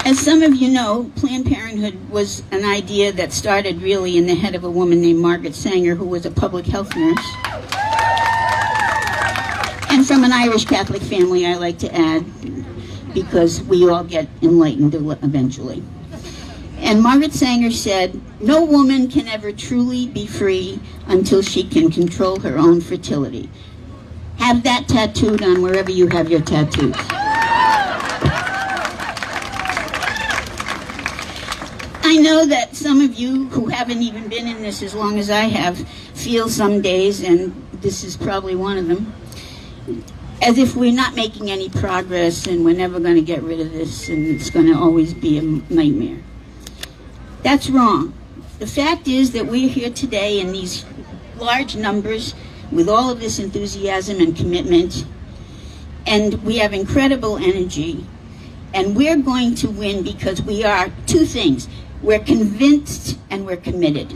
As some of you know, Planned Parenthood was an idea that started really in the head of a woman named Margaret Sanger, who was a public health nurse. And from an Irish Catholic family, I like to add, because we all get enlightened eventually. And Margaret Sanger said, "No woman can ever truly be free until she can control her own fertility." Have that tattooed on wherever you have your tattoos. I know that some of you who haven't even been in this as long as I have feel some days, and this is probably one of them, as if we're not making any progress and we're never going to get rid of this and it's going to always be a nightmare. That's wrong. The fact is that we're here today in these large numbers with all of this enthusiasm and commitment, and we have incredible energy, and we're going to win because we are 2 things. We're convinced and we're committed.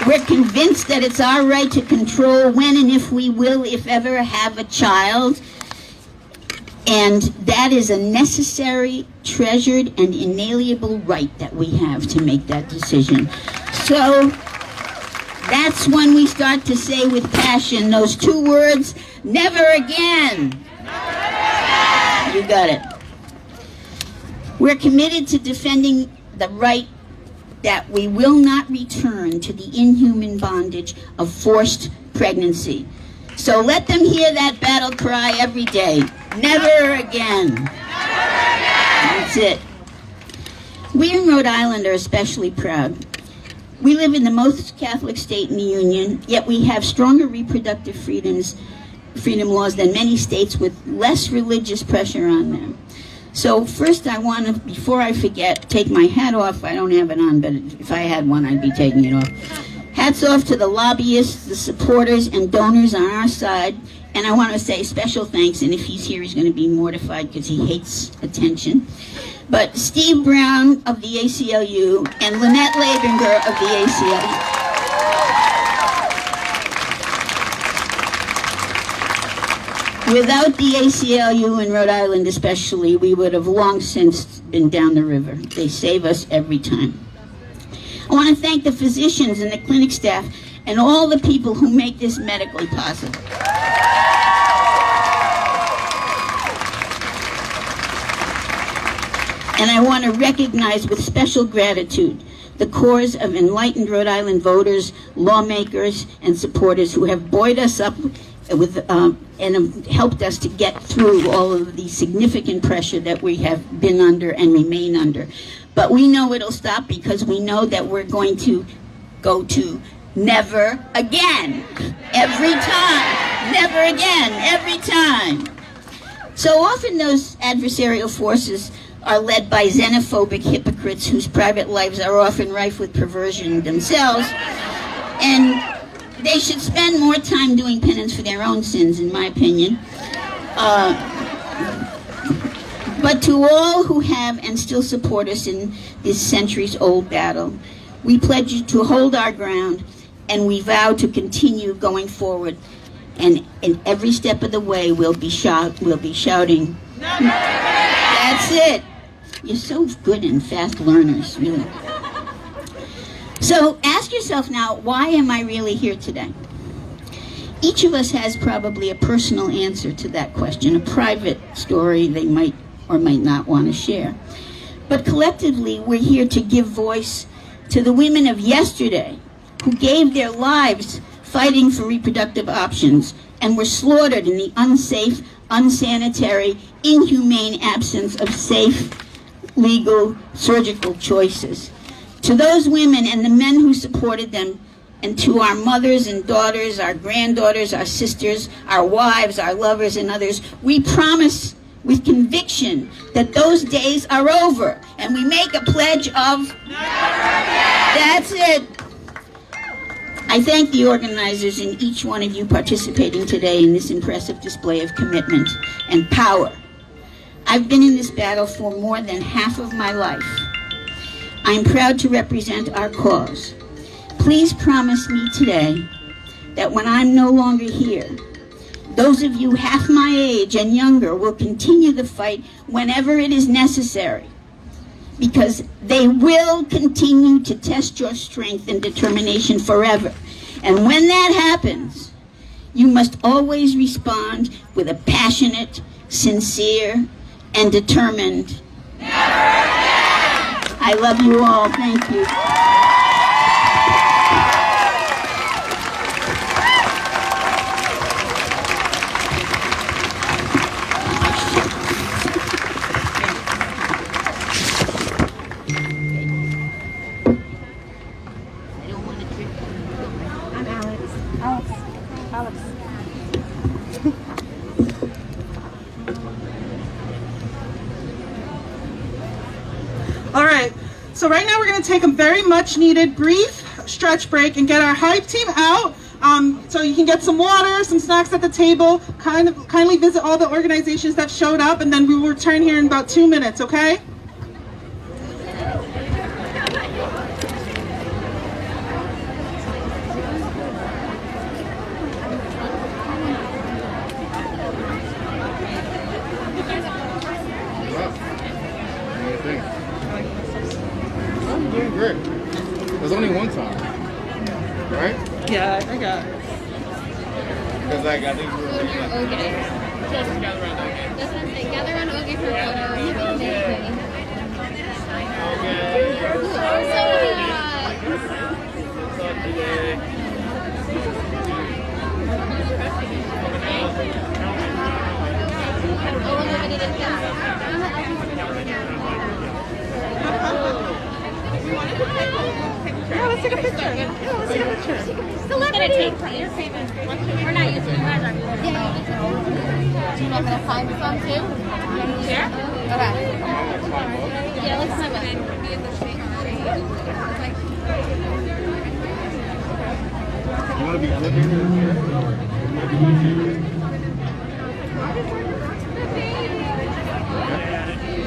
We're convinced that it's our right to control when and if we will, if ever, have a child. And that is a necessary, treasured, and inalienable right that we have to make that decision. So that's when we start to say with passion those 2 words, never again. You got it. We're committed to defending the right that we will not return to the inhuman bondage of forced pregnancy. So let them hear that battle cry every day. Never again. Never again. That's it. We in Rhode Island are especially proud. We live in the most Catholic state in the Union, yet we have stronger reproductive freedom laws than many states with less religious pressure on them. So first I want to, before I forget, take my hat off. I don't have it on, but if I had one, I'd be taking it off. Hats off to the lobbyists, the supporters, and donors on our side. And I want to say special thanks, and if he's here, he's going to be mortified because he hates attention. But Steve Brown of the ACLU and Lynette Labinger of the ACLU. Without the ACLU in Rhode Island especially, we would have long since been down the river. They save us every time. I want to thank the physicians and the clinic staff and all the people who make this medically possible. And I want to recognize with special gratitude the corps of enlightened Rhode Island voters, lawmakers, and supporters who have buoyed us up with and have helped us to get through all of the significant pressure that we have been under and remain under. But we know it'll stop because we know that we're going to go to never again. Every time. Never again. Every time. So often those adversarial forces are led by xenophobic hypocrites whose private lives are often rife with perversion themselves. And they should spend more time doing penance for their own sins, in my opinion. But to all who have and still support us in this centuries-old battle, we pledge to hold our ground, and we vow to continue going forward. And in every step of the way, we'll be shouting. That's it. You're so good and fast learners, really. So ask yourself now, why am I really here today? Each of us has probably a personal answer to that question, a private story they might or might not want to share. But collectively, we're here to give voice to the women of yesterday who gave their lives fighting for reproductive options and were slaughtered in the unsafe, unsanitary, inhumane absence of safe, legal, surgical choices. To those women and the men who supported them, and to our mothers and daughters, our granddaughters, our sisters, our wives, our lovers, and others, we promise with conviction that those days are over, and we make a pledge of that's it. I thank the organizers and each one of you participating today in this impressive display of commitment and power. I've been in this battle for more than half of my life. I'm proud to represent our cause. Please promise me today that when I'm no longer here, those of you half my age and younger will continue the fight whenever it is necessary, because they will continue to test your strength and determination forever. And when that happens, you must always respond with a passionate, sincere, and determined, I love you all. Thank you. All right, so right now we're going to take a very much needed brief stretch break and get our hype team out. So you can get some water, some snacks at the table, kindly visit all the organizations that showed up, and then we will return here in about 2 minutes, okay? Great. There's only one time, right? Yeah, I got it. Because like, I think we were thinking like, Okay. That's what I'm saying. Gather around Ogie for Yeah, let's take a picture. Yeah, let's take a picture. Celebrity. We're not using you guys. Do you know how to find some too? Share? Okay. Yeah, let's see what. you want to be flipping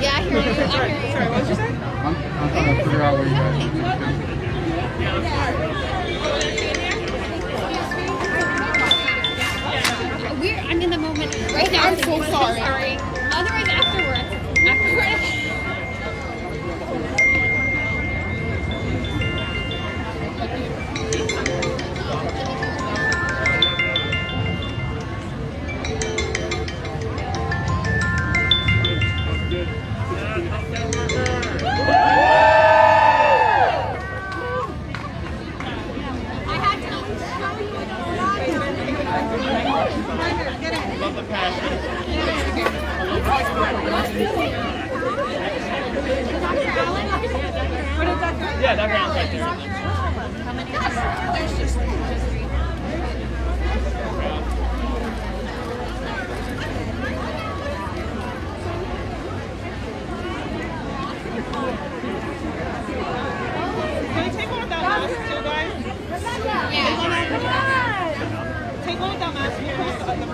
Yeah, I hear you. Sorry, what did you say? I'm trying to figure out where you guys I'm in the moment right now. I'm so sorry. Otherwise, afterwards. Yeah, Dr. Allen, thank you. There's just three. Can you take one without mask too, guys? Take one without mask. You post the other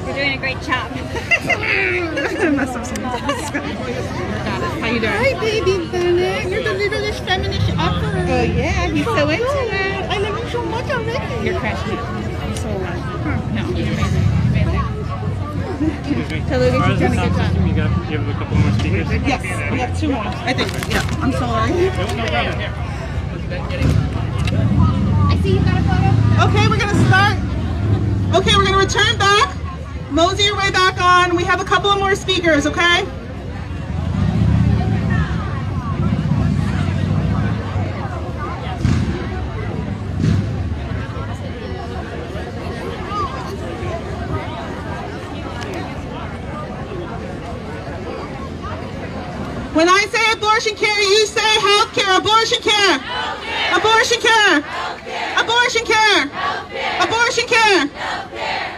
You're doing a great job. mess up some How you doing? Hi, baby Bennett. You're the littlest feminist ever. Oh, yeah, he's so into it. I love you so much already. You're crashing it. You're so alive. No, you're amazing. Tell Lucas you've done a good job. You have a couple more speakers? Yes, we have 2 more. I think. Yeah, I'm sorry. No problem. I see you got a photo. Okay, we're gonna start. Okay, we're gonna return back. Mosey your way back on. We have a couple of more speakers, okay? When I say abortion care, you say health care. Abortion care. Abortion care. Abortion care. Abortion care.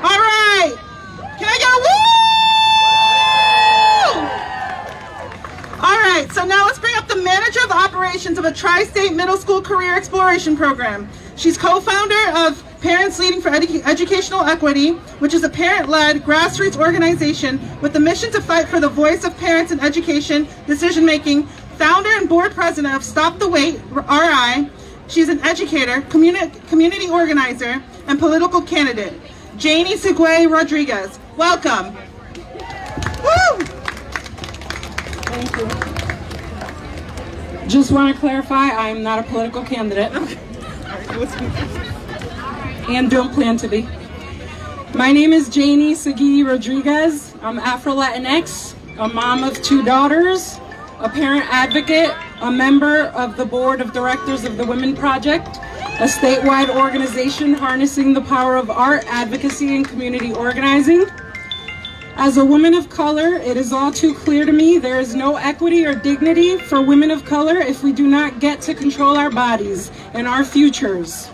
All right. Can I get a woo? All right, so now let's bring up the manager of operations of a tri-state middle school career exploration program. She's co-founder of Parents Leading for Educational Equity, which is a parent-led grassroots organization with the mission to fight for the voice of parents in education decision-making. Founder and board president of Stop the Wait, RI. She's an educator, community organizer, and political candidate. Janie Segui Rodriguez, welcome. Woo! Thank you. Just want to clarify, I am not a political candidate. And don't plan to be. My name is Janie Segui Rodriguez. I'm Afro-Latinx, a mom of 2 daughters, a parent advocate, a member of the board of directors of the Women Project, a statewide organization harnessing the power of art, advocacy, and community organizing. As a woman of color, it is all too clear to me there is no equity or dignity for women of color if we do not get to control our bodies and our futures.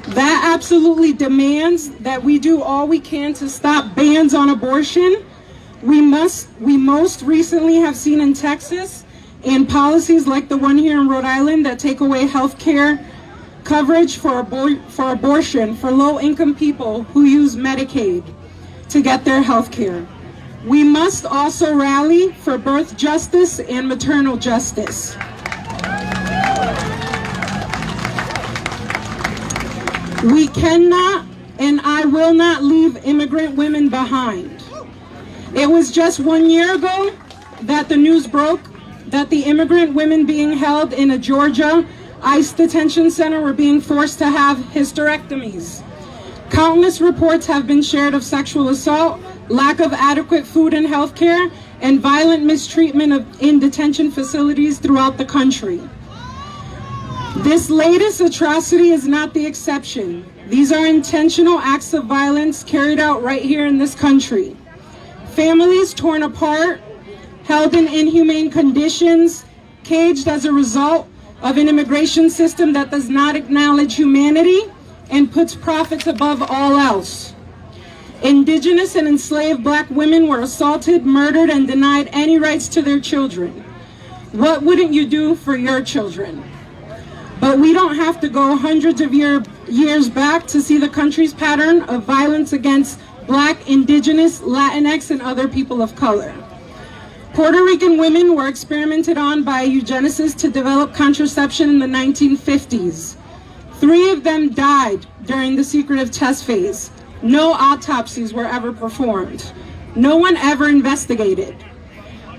That absolutely demands that we do all we can to stop bans on abortion. We most recently have seen in Texas and policies like the one here in Rhode Island that take away health care coverage for abortion for low-income people who use Medicaid to get their health care. We must also rally for birth justice and maternal justice. We cannot and I will not leave immigrant women behind. It was just 1 year ago that the news broke that the immigrant women being held in a Georgia ICE detention center were being forced to have hysterectomies. Countless reports have been shared of sexual assault, lack of adequate food and health care, and violent mistreatment in detention facilities throughout the country. This latest atrocity is not the exception. These are intentional acts of violence carried out right here in this country. Families torn apart, held in inhumane conditions, caged as a result of an immigration system that does not acknowledge humanity and puts profits above all else. Indigenous and enslaved Black women were assaulted, murdered, and denied any rights to their children. What wouldn't you do for your children? But we don't have to go hundreds of years back to see the country's pattern of violence against Black, Indigenous, Latinx, and other people of color. Puerto Rican women were experimented on by eugenicists to develop contraception in the 1950s. 3 of them died during the secretive test phase. No autopsies were ever performed. No one ever investigated.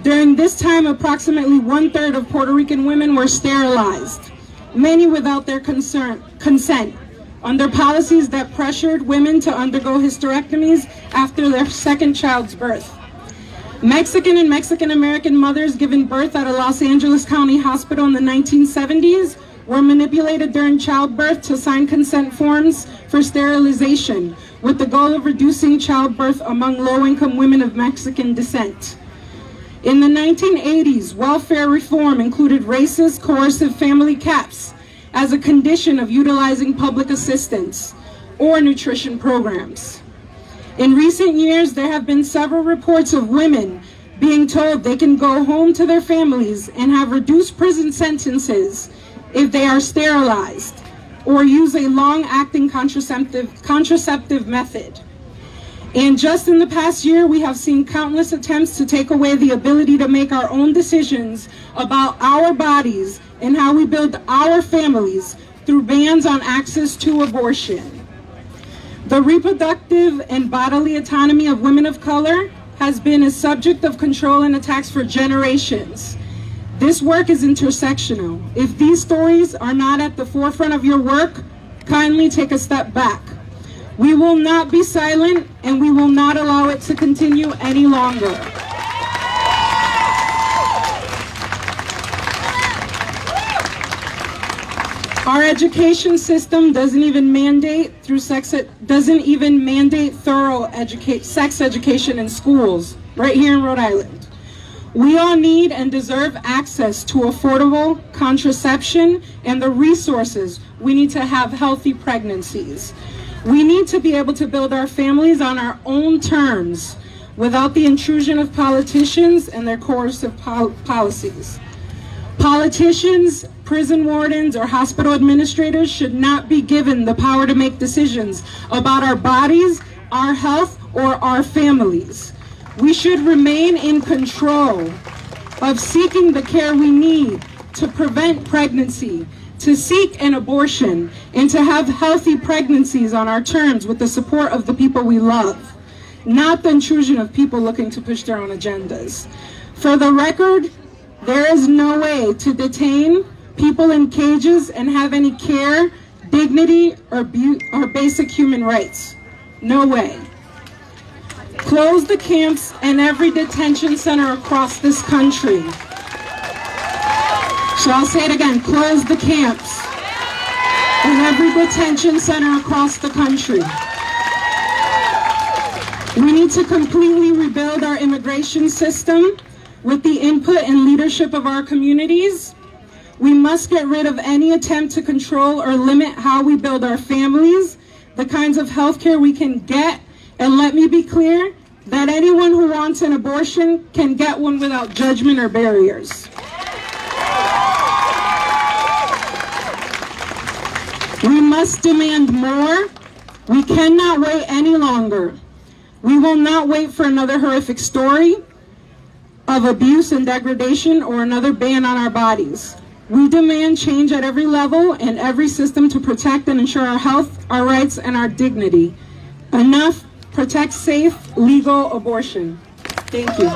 During this time, approximately 1/3 of Puerto Rican women were sterilized, many without their consent, under policies that pressured women to undergo hysterectomies after their second child's birth. Mexican and Mexican-American mothers given birth at a Los Angeles County hospital in the 1970s were manipulated during childbirth to sign consent forms for sterilization with the goal of reducing childbirth among low-income women of Mexican descent. In the 1980s, welfare reform included racist, coercive family caps as a condition of utilizing public assistance or nutrition programs. In recent years, there have been several reports of women being told they can go home to their families and have reduced prison sentences if they are sterilized or use a long-acting contraceptive method. And just in the past year, we have seen countless attempts to take away the ability to make our own decisions about our bodies and how we build our families through bans on access to abortion. The reproductive and bodily autonomy of women of color has been a subject of control and attacks for generations. This work is intersectional. If these stories are not at the forefront of your work, kindly take a step back. We will not be silent, and we will not allow it to continue any longer. Our education system doesn't even mandate thorough sex education in schools, right here in Rhode Island. We all need and deserve access to affordable contraception and the resources we need to have healthy pregnancies. We need to be able to build our families on our own terms without the intrusion of politicians and their coercive policies. Politicians, prison wardens, or hospital administrators should not be given the power to make decisions about our bodies, our health, or our families. We should remain in control of seeking the care we need to prevent pregnancy, to seek an abortion, and to have healthy pregnancies on our terms with the support of the people we love, not the intrusion of people looking to push their own agendas. For the record, there is no way to detain people in cages and have any care, dignity, or basic human rights. No way. Close the camps and every detention center across this country. So I'll say it again, close the camps and every detention center across the country. We need to completely rebuild our immigration system with the input and leadership of our communities. We must get rid of any attempt to control or limit how we build our families, the kinds of health care we can get, and let me be clear that anyone who wants an abortion can get one without judgment or barriers. We must demand more. We cannot wait any longer. We will not wait for another horrific story of abuse and degradation or another ban on our bodies. We demand change at every level and every system to protect and ensure our health, our rights, and our dignity. Enough. Protect safe, legal abortion. Thank you.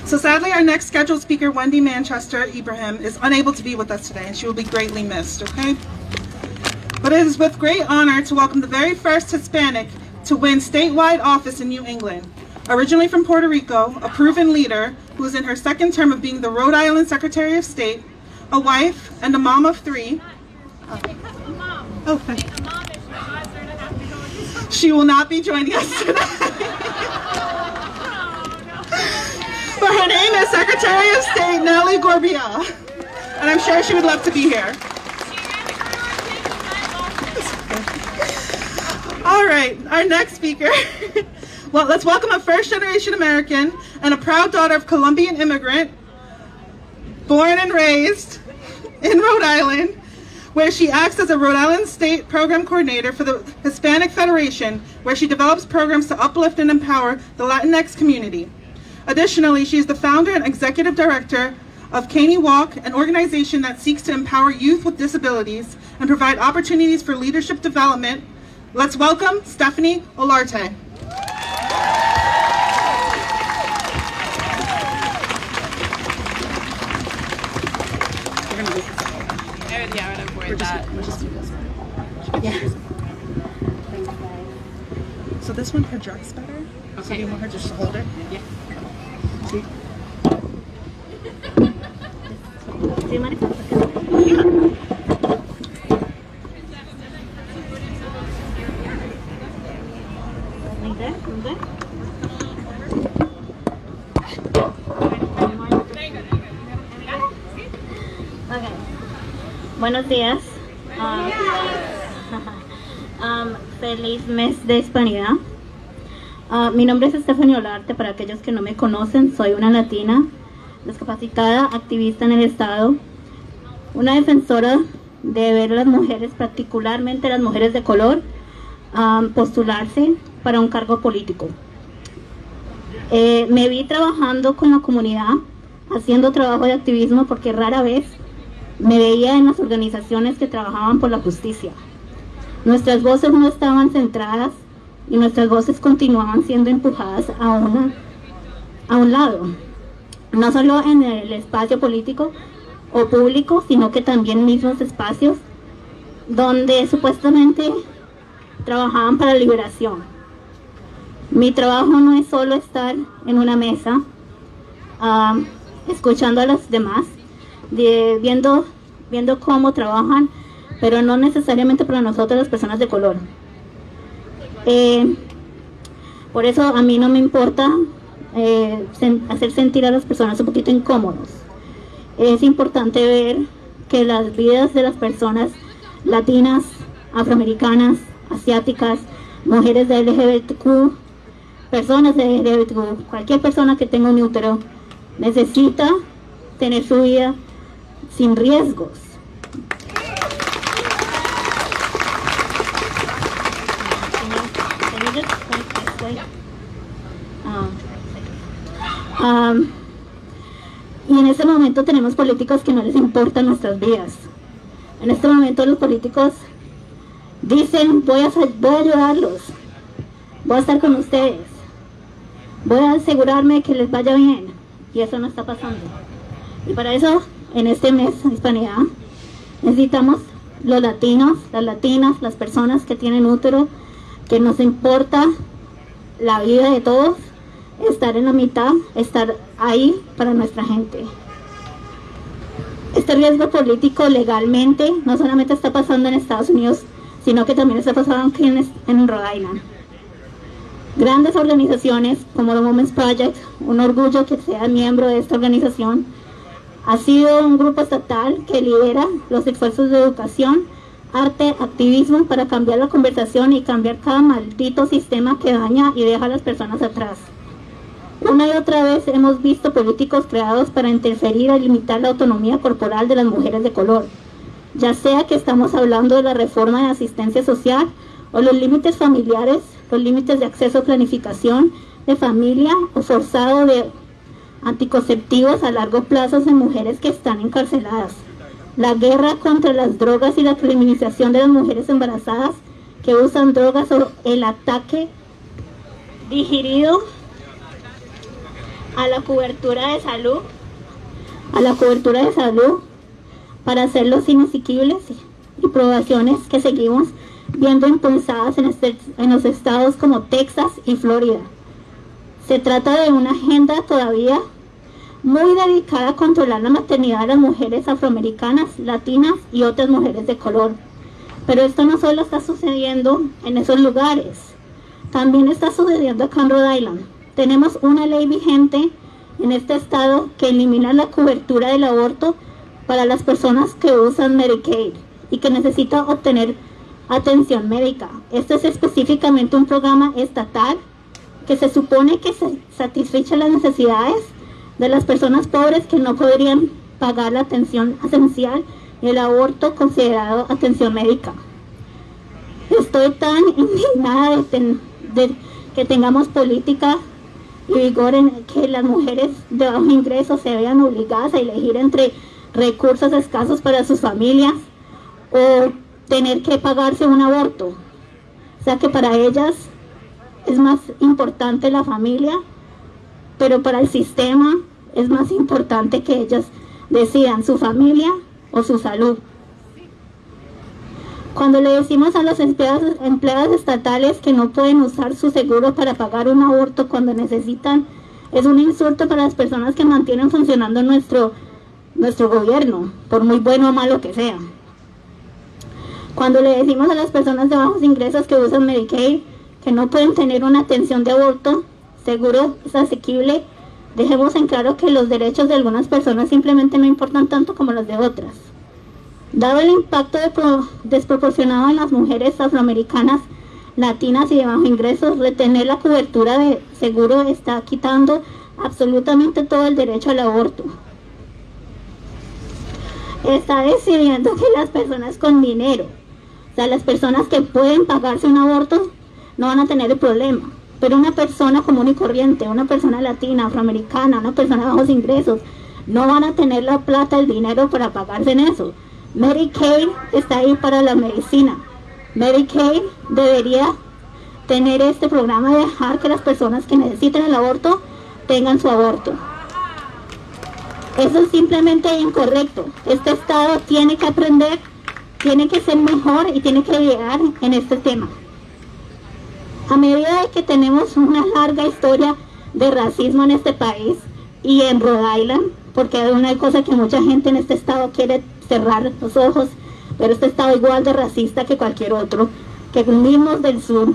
So sadly, our next scheduled speaker, Wendy Manchester Ibrahim, is unable to be with us today, and she will be greatly missed, okay? But it is with great honor to welcome the very first Hispanic to win statewide office in New England. Originally from Puerto Rico, a proven leader who is in her second term of being the Rhode Island Secretary of State, a wife, and a mom of 3. Okay. She will not be joining us today. But her name is Secretary of State Nellie Gorbea, and I'm sure she would love to be here. All right, our next speaker. Well, let's welcome a first-generation American and a proud daughter of Colombian immigrant, born and raised in Rhode Island, where she acts as a Rhode Island State Program Coordinator for the Hispanic Federation, where she develops programs to uplift and empower the Latinx community. Additionally, she is the founder and executive director of Caney Walk, an organization that seeks to empower youth with disabilities and provide opportunities for leadership development. Let's welcome Stephanie Olarte. So this one projects better. Okay. So you want her just to hold it? Yeah. See? Okay. Buenos días. Feliz mes de Hispanidad. Mi nombre es Stephanie Olarte, para aquellos que no me conocen, soy una latina, discapacitada, activista en el Estado, una defensora de ver a las mujeres, particularmente las mujeres de color, postularse para un cargo político. Me vi trabajando con la comunidad, haciendo trabajo de activismo, porque rara vez me veía en las organizaciones que trabajaban por la justicia. Nuestras voces no estaban centradas y nuestras voces continuaban siendo empujadas a un lado, no solo en el espacio político o público, sino que también mismos espacios donde supuestamente trabajaban para la liberación. Mi trabajo no es solo estar en una mesa escuchando a los demás, viendo cómo trabajan, pero no necesariamente para nosotros las personas de color. Por eso a mí no me importa hacer sentir a las personas un poquito incómodos. Es importante ver que las vidas de las personas latinas, afroamericanas, asiáticas, mujeres de LGBTQ, personas de LGBTQ, cualquier persona que tenga un útero, necesita tener su vida sin riesgos. Y en este momento tenemos políticos que no les importan nuestras vidas. En este momento los políticos dicen, voy a ayudarlos, voy a estar con ustedes, voy a asegurarme que les vaya bien, y eso no está pasando. Y para eso, en este mes de Hispanidad, necesitamos los latinos, las latinas, las personas que tienen útero, que nos importa la vida de todos, estar en la mitad, estar ahí para nuestra gente. Este riesgo político legalmente no solamente está pasando en Estados Unidos, sino que también está pasando aquí en Rhode Island. Grandes organizaciones como the Women's Project, un orgullo que sea miembro de esta organización, ha sido un grupo estatal que lidera los esfuerzos de educación, arte, activismo para cambiar la conversación y cambiar cada maldito sistema que daña y deja a las personas atrás. Una y otra vez hemos visto políticos creados para interferir y limitar la autonomía corporal de las mujeres de color, ya sea que estamos hablando de la reforma de asistencia social o los límites familiares, los límites de acceso a planificación de familia o forzado de anticonceptivos a largo plazo de mujeres que están encarceladas. La guerra contra las drogas y la criminalización de las mujeres embarazadas que usan drogas o el ataque dirigido a la cobertura de salud, para hacerlos inasequibles y probaciones que seguimos viendo impulsadas en los estados como Texas y Florida. Se trata de una agenda todavía muy dedicada a controlar la maternidad de las mujeres afroamericanas, latinas y otras mujeres de color. Pero esto no solo está sucediendo en esos lugares, también está sucediendo acá en Rhode Island. Tenemos una ley vigente en este estado que elimina la cobertura del aborto para las personas que usan Medicaid y que necesitan obtener atención médica. Este es específicamente un programa estatal que se supone que satisface las necesidades de las personas pobres que no podrían pagar la atención esencial y el aborto considerado atención médica. Estoy tan indignada de que tengamos política y vigor en que las mujeres de bajo ingreso se vean obligadas a elegir entre recursos escasos para sus familias o tener que pagarse un aborto. O sea que para ellas es más importante la familia, pero para el sistema es más importante que ellas decidan su familia o su salud. Cuando le decimos a los empleados estatales que no pueden usar su seguro para pagar un aborto cuando necesitan, es un insulto para las personas que mantienen funcionando nuestro gobierno, por muy bueno o malo que sea. Cuando le decimos a las personas de bajos ingresos que usan Medicaid que no pueden tener una atención de aborto seguro, es asequible, dejemos en claro que los derechos de algunas personas simplemente no importan tanto como los de otras. Dado el impacto desproporcionado en las mujeres afroamericanas, latinas y de bajo ingresos, retener la cobertura de seguro está quitando absolutamente todo el derecho al aborto. Está decidiendo que las personas con dinero, o sea, las personas que pueden pagarse un aborto, no van a tener el problema. Pero una persona común y corriente, una persona latina, afroamericana, una persona de bajos ingresos, no van a tener la plata, el dinero para pagarse en eso. Medicaid está ahí para la medicina. Medicaid debería tener este programa de dejar que las personas que necesiten el aborto tengan su aborto. Eso es simplemente incorrecto. Este estado tiene que aprender, tiene que ser mejor y tiene que llegar en este tema. A medida de que tenemos una larga historia de racismo en este país y en Rhode Island, porque hay una cosa que mucha gente en este estado quiere cerrar los ojos, pero este estado igual de racista que cualquier otro, que mismos del sur.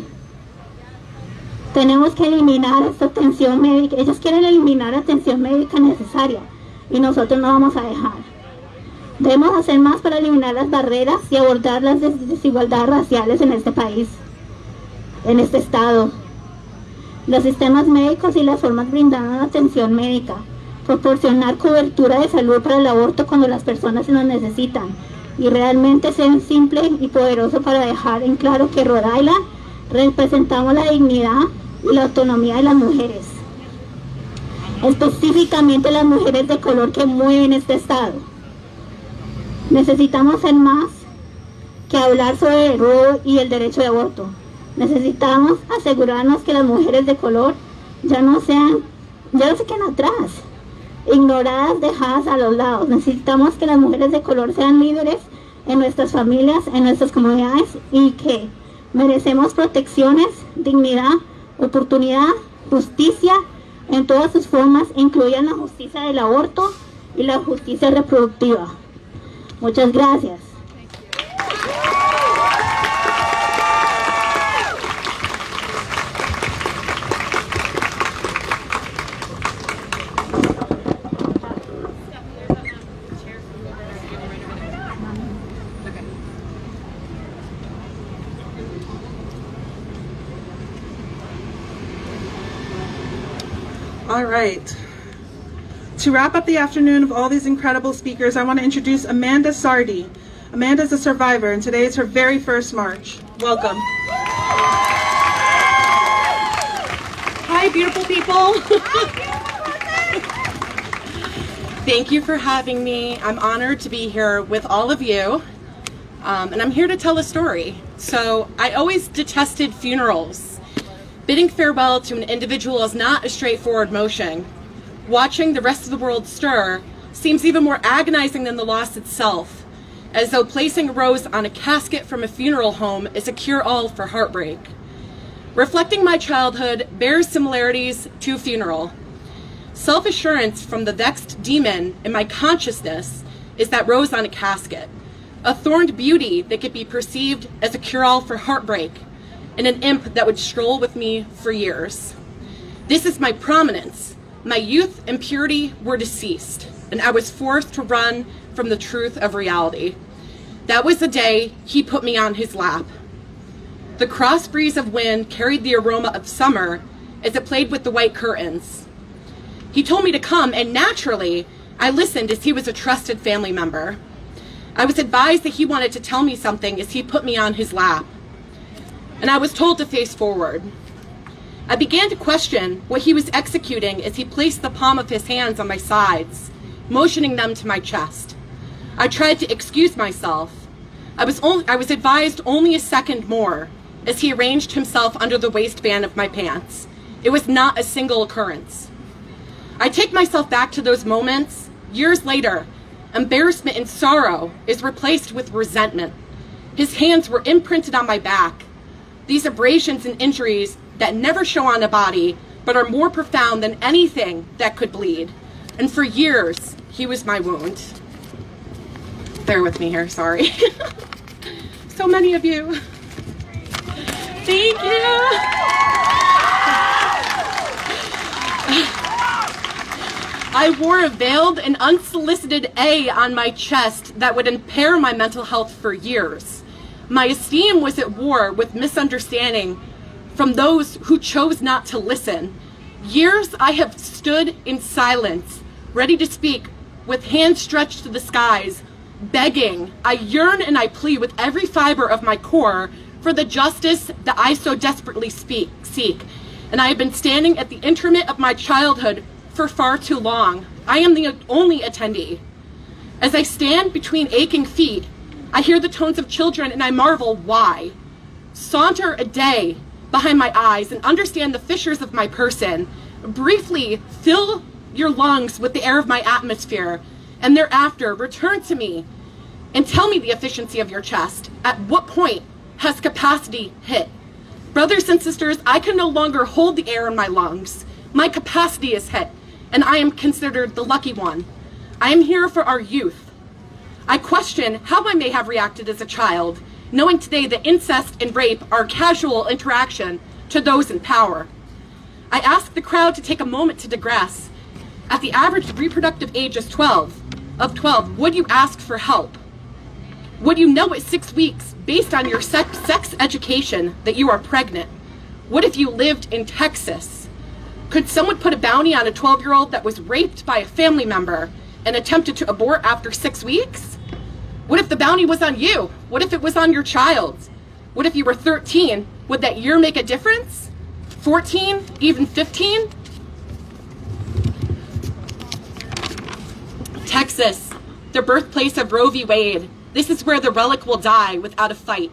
Tenemos que eliminar esta atención médica. Ellos quieren eliminar la atención médica necesaria y nosotros no vamos a dejar. Debemos hacer más para eliminar las barreras y abordar las desigualdades raciales en este país, en este estado. Los sistemas médicos y las formas brindando atención médica, proporcionar cobertura de salud para el aborto cuando las personas lo necesitan y realmente ser simple y poderoso para dejar en claro que Rhode Island representamos la dignidad y la autonomía de las mujeres, específicamente las mujeres de color que mueven este estado. Necesitamos hacer más que hablar sobre el robo y el derecho de aborto. Necesitamos asegurarnos que las mujeres de color ya no se queden atrás, ignoradas, dejadas a los lados. Necesitamos que las mujeres de color sean líderes en nuestras familias, en nuestras comunidades, y que merecemos protecciones, dignidad, oportunidad, justicia en todas sus formas, incluyan la justicia del aborto y la justicia reproductiva. Muchas gracias. All right. To wrap up the afternoon of all these incredible speakers, I want to introduce Amanda Sardi. Amanda's a survivor, and today is her very first march. Welcome. Hi, beautiful people. Thank you for having me. I'm honored to be here with all of you, and I'm here to tell a story. So I always detested funerals. Bidding farewell to an individual is not a straightforward motion. Watching the rest of the world stir seems even more agonizing than the loss itself, as though placing a rose on a casket from a funeral home is a cure-all for heartbreak. Reflecting my childhood bears similarities to a funeral. Self-assurance from the vexed demon in my consciousness is that rose on a casket, a thorned beauty that could be perceived as a cure-all for heartbreak, and an imp that would stroll with me for years. This is my prominence. My youth and purity were deceased, and I was forced to run from the truth of reality. That was the day he put me on his lap. The cross breeze of wind carried the aroma of summer as it played with the white curtains. He told me to come, and naturally, I listened as he was a trusted family member. I was advised that he wanted to tell me something as he put me on his lap, and I was told to face forward. I began to question what he was executing as he placed the palm of his hands on my sides, motioning them to my chest. I tried to excuse myself. I was advised only a second more as he arranged himself under the waistband of my pants. It was not a single occurrence. I take myself back to those moments. Years later, embarrassment and sorrow is replaced with resentment. His hands were imprinted on my back. These abrasions and injuries that never show on a body, but are more profound than anything that could bleed. And for years, he was my wound. Bear with me here, sorry. So many of you. Thank you. I wore a veiled and unsolicited A on my chest that would impair my mental health for years. My esteem was at war with misunderstanding from those who chose not to listen. Years I have stood in silence, ready to speak, with hands stretched to the skies, begging. I yearn and I plead with every fiber of my core for the justice that I so desperately seek. And I have been standing at the interment of my childhood for far too long. I am the only attendee. As I stand between aching feet, I hear the tones of children and I marvel why. Saunter a day behind my eyes and understand the fissures of my person. Briefly fill your lungs with the air of my atmosphere, and thereafter return to me and tell me the efficiency of your chest. At what point has capacity hit? Brothers and sisters, I can no longer hold the air in my lungs. My capacity is hit, and I am considered the lucky one. I am here for our youth. I question how I may have reacted as a child, knowing today that incest and rape are casual interaction to those in power. I ask the crowd to take a moment to digress. At the average reproductive age of 12, would you ask for help? Would you know at 6 weeks, based on your sex education, that you are pregnant? What if you lived in Texas? Could someone put a bounty on a 12-year-old that was raped by a family member and attempted to abort after 6 weeks? What if the bounty was on you? What if it was on your child? What if you were 13? Would that year make a difference? 14? Even 15? Texas, the birthplace of Roe v. Wade. This is where the relic will die without a fight.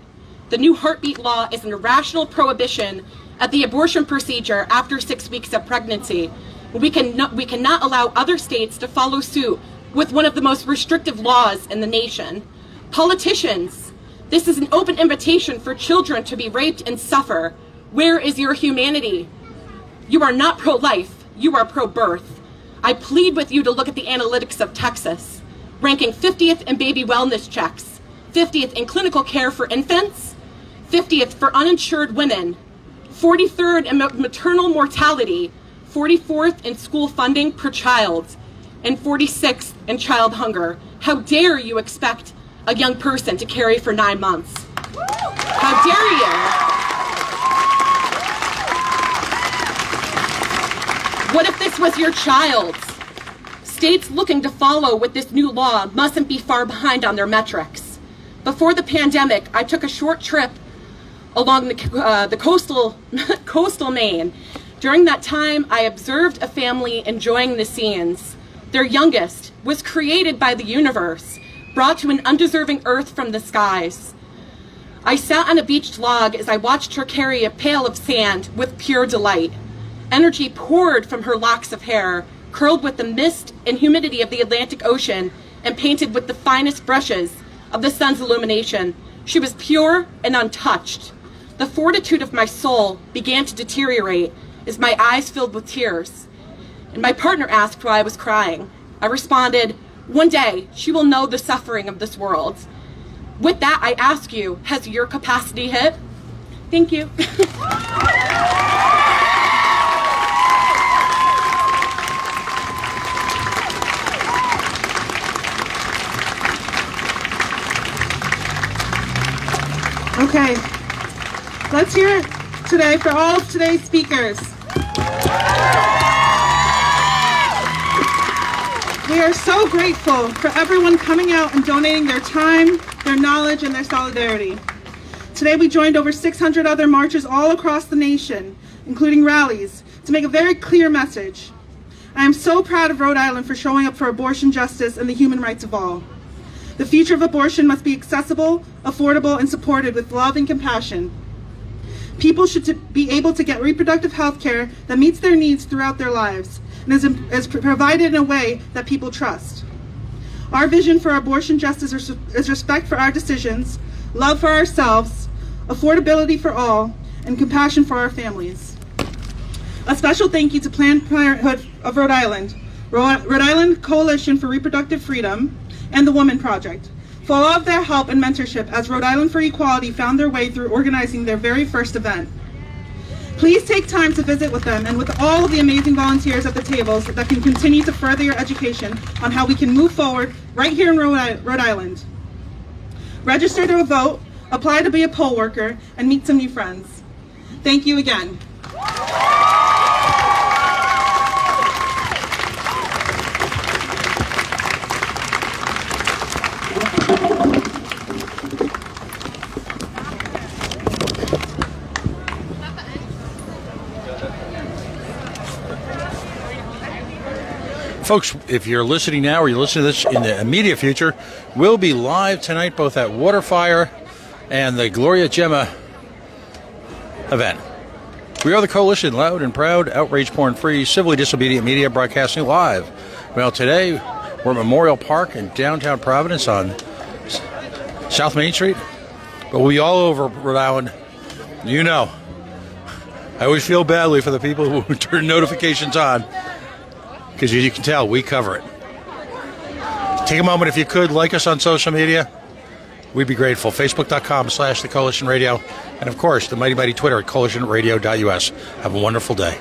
The new heartbeat law is an irrational prohibition at the abortion procedure after 6 weeks of pregnancy. We cannot allow other states to follow suit with one of the most restrictive laws in the nation. Politicians, this is an open invitation for children to be raped and suffer. Where is your humanity? You are not pro-life, you are pro-birth. I plead with you to look at the analytics of Texas, ranking 50th in baby wellness checks, 50th in clinical care for infants, 50th for uninsured women, 43rd in maternal mortality, 44th in school funding per child, and 46th in child hunger. How dare you expect a young person to carry for 9 months? How dare you? What if this was your child? States looking to follow with this new law mustn't be far behind on their metrics. Before the pandemic, I took a short trip along the coastal Maine. During that time, I observed a family enjoying the scenes. Their youngest was created by the universe, brought to an undeserving earth from the skies. I sat on a beached log as I watched her carry a pail of sand with pure delight. Energy poured from her locks of hair, curled with the mist and humidity of the Atlantic Ocean and painted with the finest brushes of the sun's illumination. She was pure and untouched. The fortitude of my soul began to deteriorate as my eyes filled with tears. And my partner asked why I was crying. I responded, one day she will know the suffering of this world. With that, I ask you, has your capacity hit? Thank you. Okay, let's hear it today for all of today's speakers. We are so grateful for everyone coming out and donating their time, their knowledge, and their solidarity. Today we joined over 600 other marches all across the nation, including rallies, to make a very clear message. I am so proud of Rhode Island for showing up for abortion justice and the human rights of all. The future of abortion must be accessible, affordable, and supported with love and compassion. People should be able to get reproductive health care that meets their needs throughout their lives and is provided in a way that people trust. Our vision for abortion justice is respect for our decisions, love for ourselves, affordability for all, and compassion for our families. A special thank you to Planned Parenthood of Rhode Island, Rhode Island Coalition for Reproductive Freedom, and the Women Project, for all of their help and mentorship as Rhode Island for Equality found their way through organizing their very first event. Please take time to visit with them and with all of the amazing volunteers at the tables that can continue to further your education on how we can move forward right here in Rhode Island. Register to vote, apply to be a poll worker, and meet some new friends. Thank you again. Folks, if you're listening now or you're listening to this in the immediate future, we'll be live tonight both at Waterfire and the Gloria Gemma event. We are the Coalition, loud and proud, outrage porn-free, civilly disobedient media broadcasting live. Well, today we're at Memorial Park in downtown Providence on South Main Street, but we'll be all over Rhode Island. You know, I always feel badly for the people who turn notifications on, because you can tell we cover it. Take a moment, if you could, like us on social media. We'd be grateful. Facebook.com/The Coalition Radio. And, of course, the mighty Twitter at coalitionradio.us. Have a wonderful day.